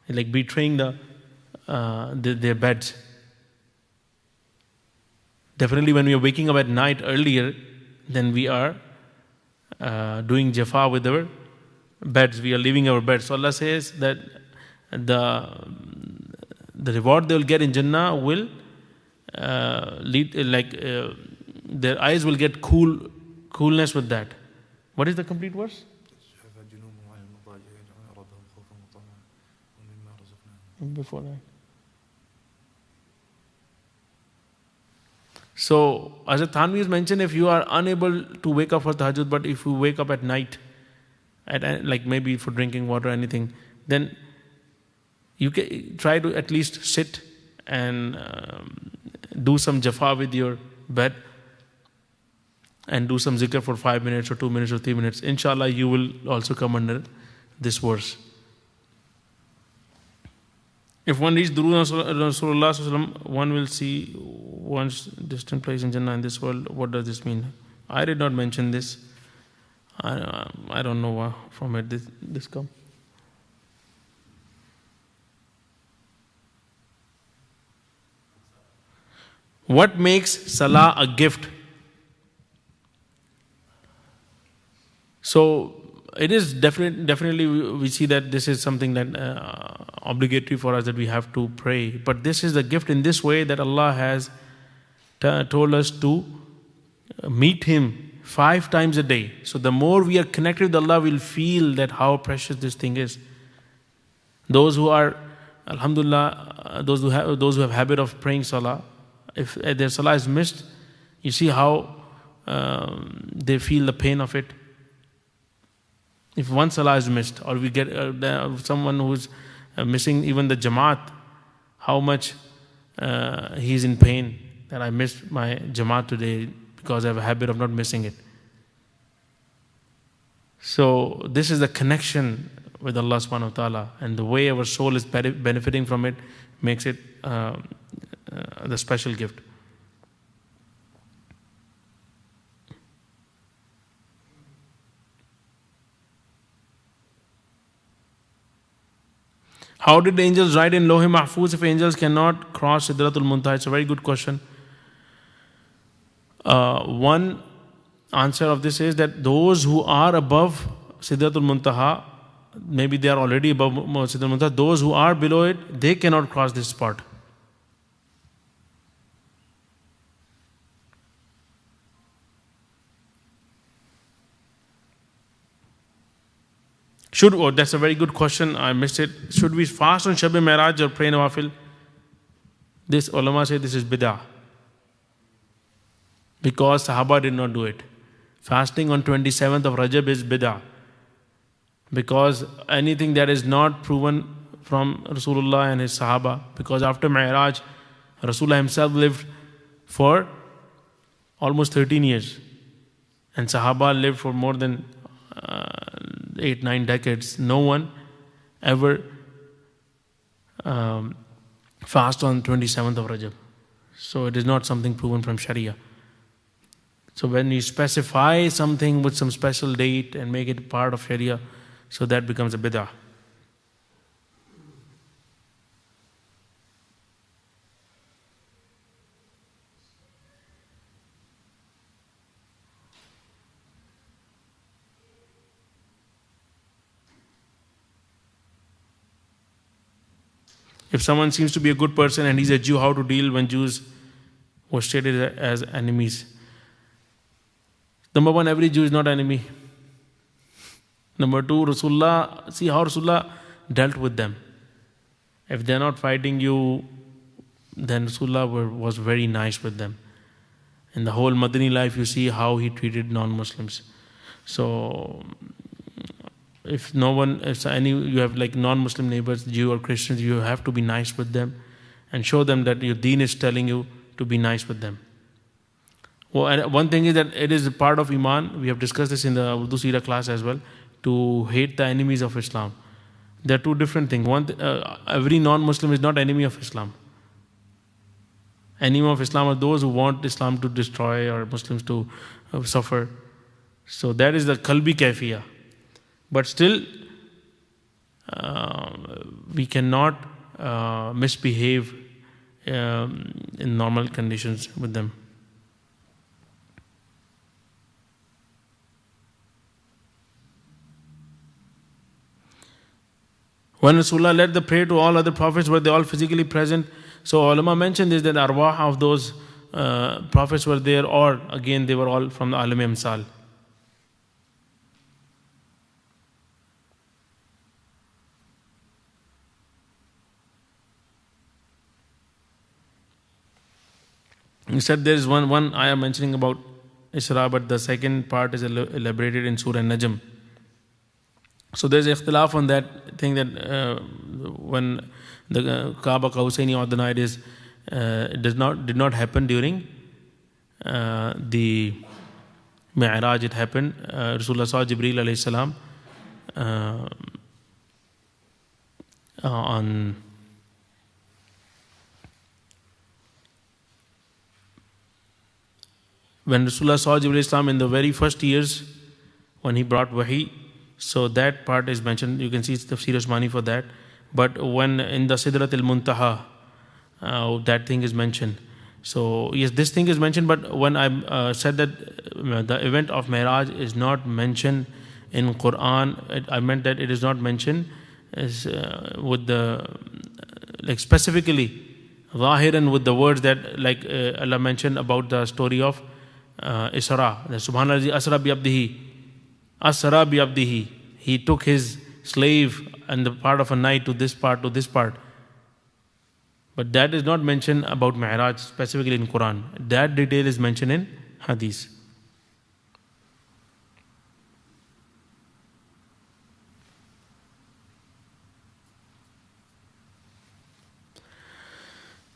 like betraying their beds. Definitely when we are waking up at night earlier, then we are doing jafa with our beds. We are leaving our beds. So Allah says that the reward they will get in Jannah will lead, their eyes will get coolness with that. What is the complete verse? Before that. So, as Thanvi has mentioned, if you are unable to wake up for tahajjud, but if you wake up at night, like maybe for drinking water or anything, then you can try to at least sit and do some jafa with your bed and do some zikr for 5 minutes or 2 minutes or 3 minutes. Inshallah, you will also come under this verse. If one reads Durood on Rasulullah, one will see one's distant place in Jannah in this world. What does this mean? I did not mention this. I don't know from where this comes. What makes Salah a gift? So, it is definitely we see that this is something that obligatory for us, that we have to pray. But this is a gift in this way that Allah has told us to meet Him 5 times a day. So the more we are connected with Allah, we'll feel that how precious this thing is. Those who are, alhamdulillah, those who have habit of praying salah, if their salah is missed, you see how they feel the pain of it. If one salah is missed, or we get someone who's missing even the jamaat, how much he's in pain that I missed my jamaat today because I have a habit of not missing it. So this is the connection with Allah subhanahu wa ta'ala, and the way our soul is benefiting from it makes it the special gift. How did the angels write in Lawh Mahfuz if angels cannot cross Sidratul Muntaha? It's a very good question. One answer of this is that those who are above Sidratul Muntaha, maybe they are already above Sidratul Muntaha, those who are below it, they cannot cross this spot. That's a very good question, I missed it. Should we fast on Shab-e Mi'raj or pray Nawafil? This ulama say this is bid'ah, because Sahaba did not do it. Fasting on 27th of Rajab is bid'ah, because anything that is not proven from Rasulullah and his Sahaba, because after Mi'raj, Rasulullah himself lived for almost 13 years, and Sahaba lived for more than 8-9 decades. No one ever fast on 27th of Rajab. So it is not something proven from Sharia. So when you specify something with some special date and make it part of Sharia, so that becomes a bid'ah. If someone seems to be a good person and he's a Jew, how to deal when Jews were stated as enemies? Number one, every Jew is not enemy. Number two, Rasulullah, see how Rasulullah dealt with them. If they're not fighting you, then Rasulullah was very nice with them. In the whole Madani life, you see how he treated non-Muslims. So if you have like non-Muslim neighbors, Jew or Christians, you have to be nice with them and show them that your deen is telling you to be nice with them. Well, and one thing is that it is a part of Iman. We have discussed this in the Urdu Seerah class as well, to hate the enemies of Islam. There are two different things. One, every non-Muslim is not enemy of Islam. Enemy of Islam are those who want Islam to destroy or Muslims to suffer. So that is the Qalbi Kaifiyah. But still, we cannot misbehave in normal conditions with them. When Rasulullah led the prayer to all other prophets, were they all physically present? So ulama mentioned this, that arwah of those prophets were there, or again they were all from the Alam Amsal. He said there is one ayah mentioning about Isra, but the second part is elaborated in Surah Najm. So there's ikhtilaf on that thing, that when the Kaaba Qawsaini or the night is, it did not happen during the Mi'raj. It happened. Rasulullah saw Jibreel alayhi salam on when Rasulullah saw Jibreel Islam in the very first years when he brought Wahi. So that part is mentioned. You can see the Tafsir Usmani for that. But when in the Sidratul Muntaha, that thing is mentioned. So yes, this thing is mentioned, but when I said that the event of Mi'raj is not mentioned in Quran, I meant that it is not mentioned as with the like specifically zahiran with the words that like Allah mentioned about the story of Isra. Subhanallah asra bi abdihi, asra bi abdihi. He took his slave and the part of a night to this part, to this part. But that is not mentioned about Mi'raj specifically in Quran. That detail is mentioned in Hadith.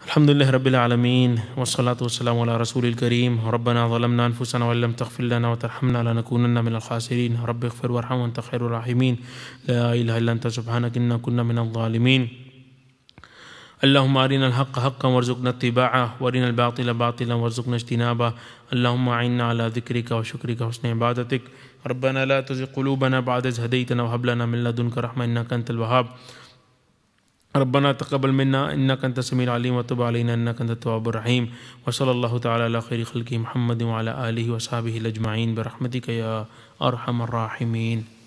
Alhamdulillah Rabbil Alameen, wassalatu wassalamu ala Rasulil Kareem. Rabbana zalamna anfusana wa lam taghfir lana wa tarhamna lanakunanna minal khasirin. Rabbi ighfir warham wa anta khairur rahimin. La ilaha illa anta subhanaka inna kunna minal zalimin. اللهم أرنا الحق حقا وارزقنا اتباعه وأرنا الباطل باطلا وارزقنا اجتنابه اللهم أعنا على ذكرك وشكرك وحسن عبادتك ربنا لا تزغ قلوبنا بعد إذ هديتنا وهب لنا من لدنك رحمة إنك أنت الوهاب ربنا تقبل منا إنك أنت السميع العليم وتب علينا إنك أنت التواب الرحيم وصلى الله تعالى على خير خلقه محمد وعلى آله وصحبه أجمعين برحمتك يا أرحم الراحمين.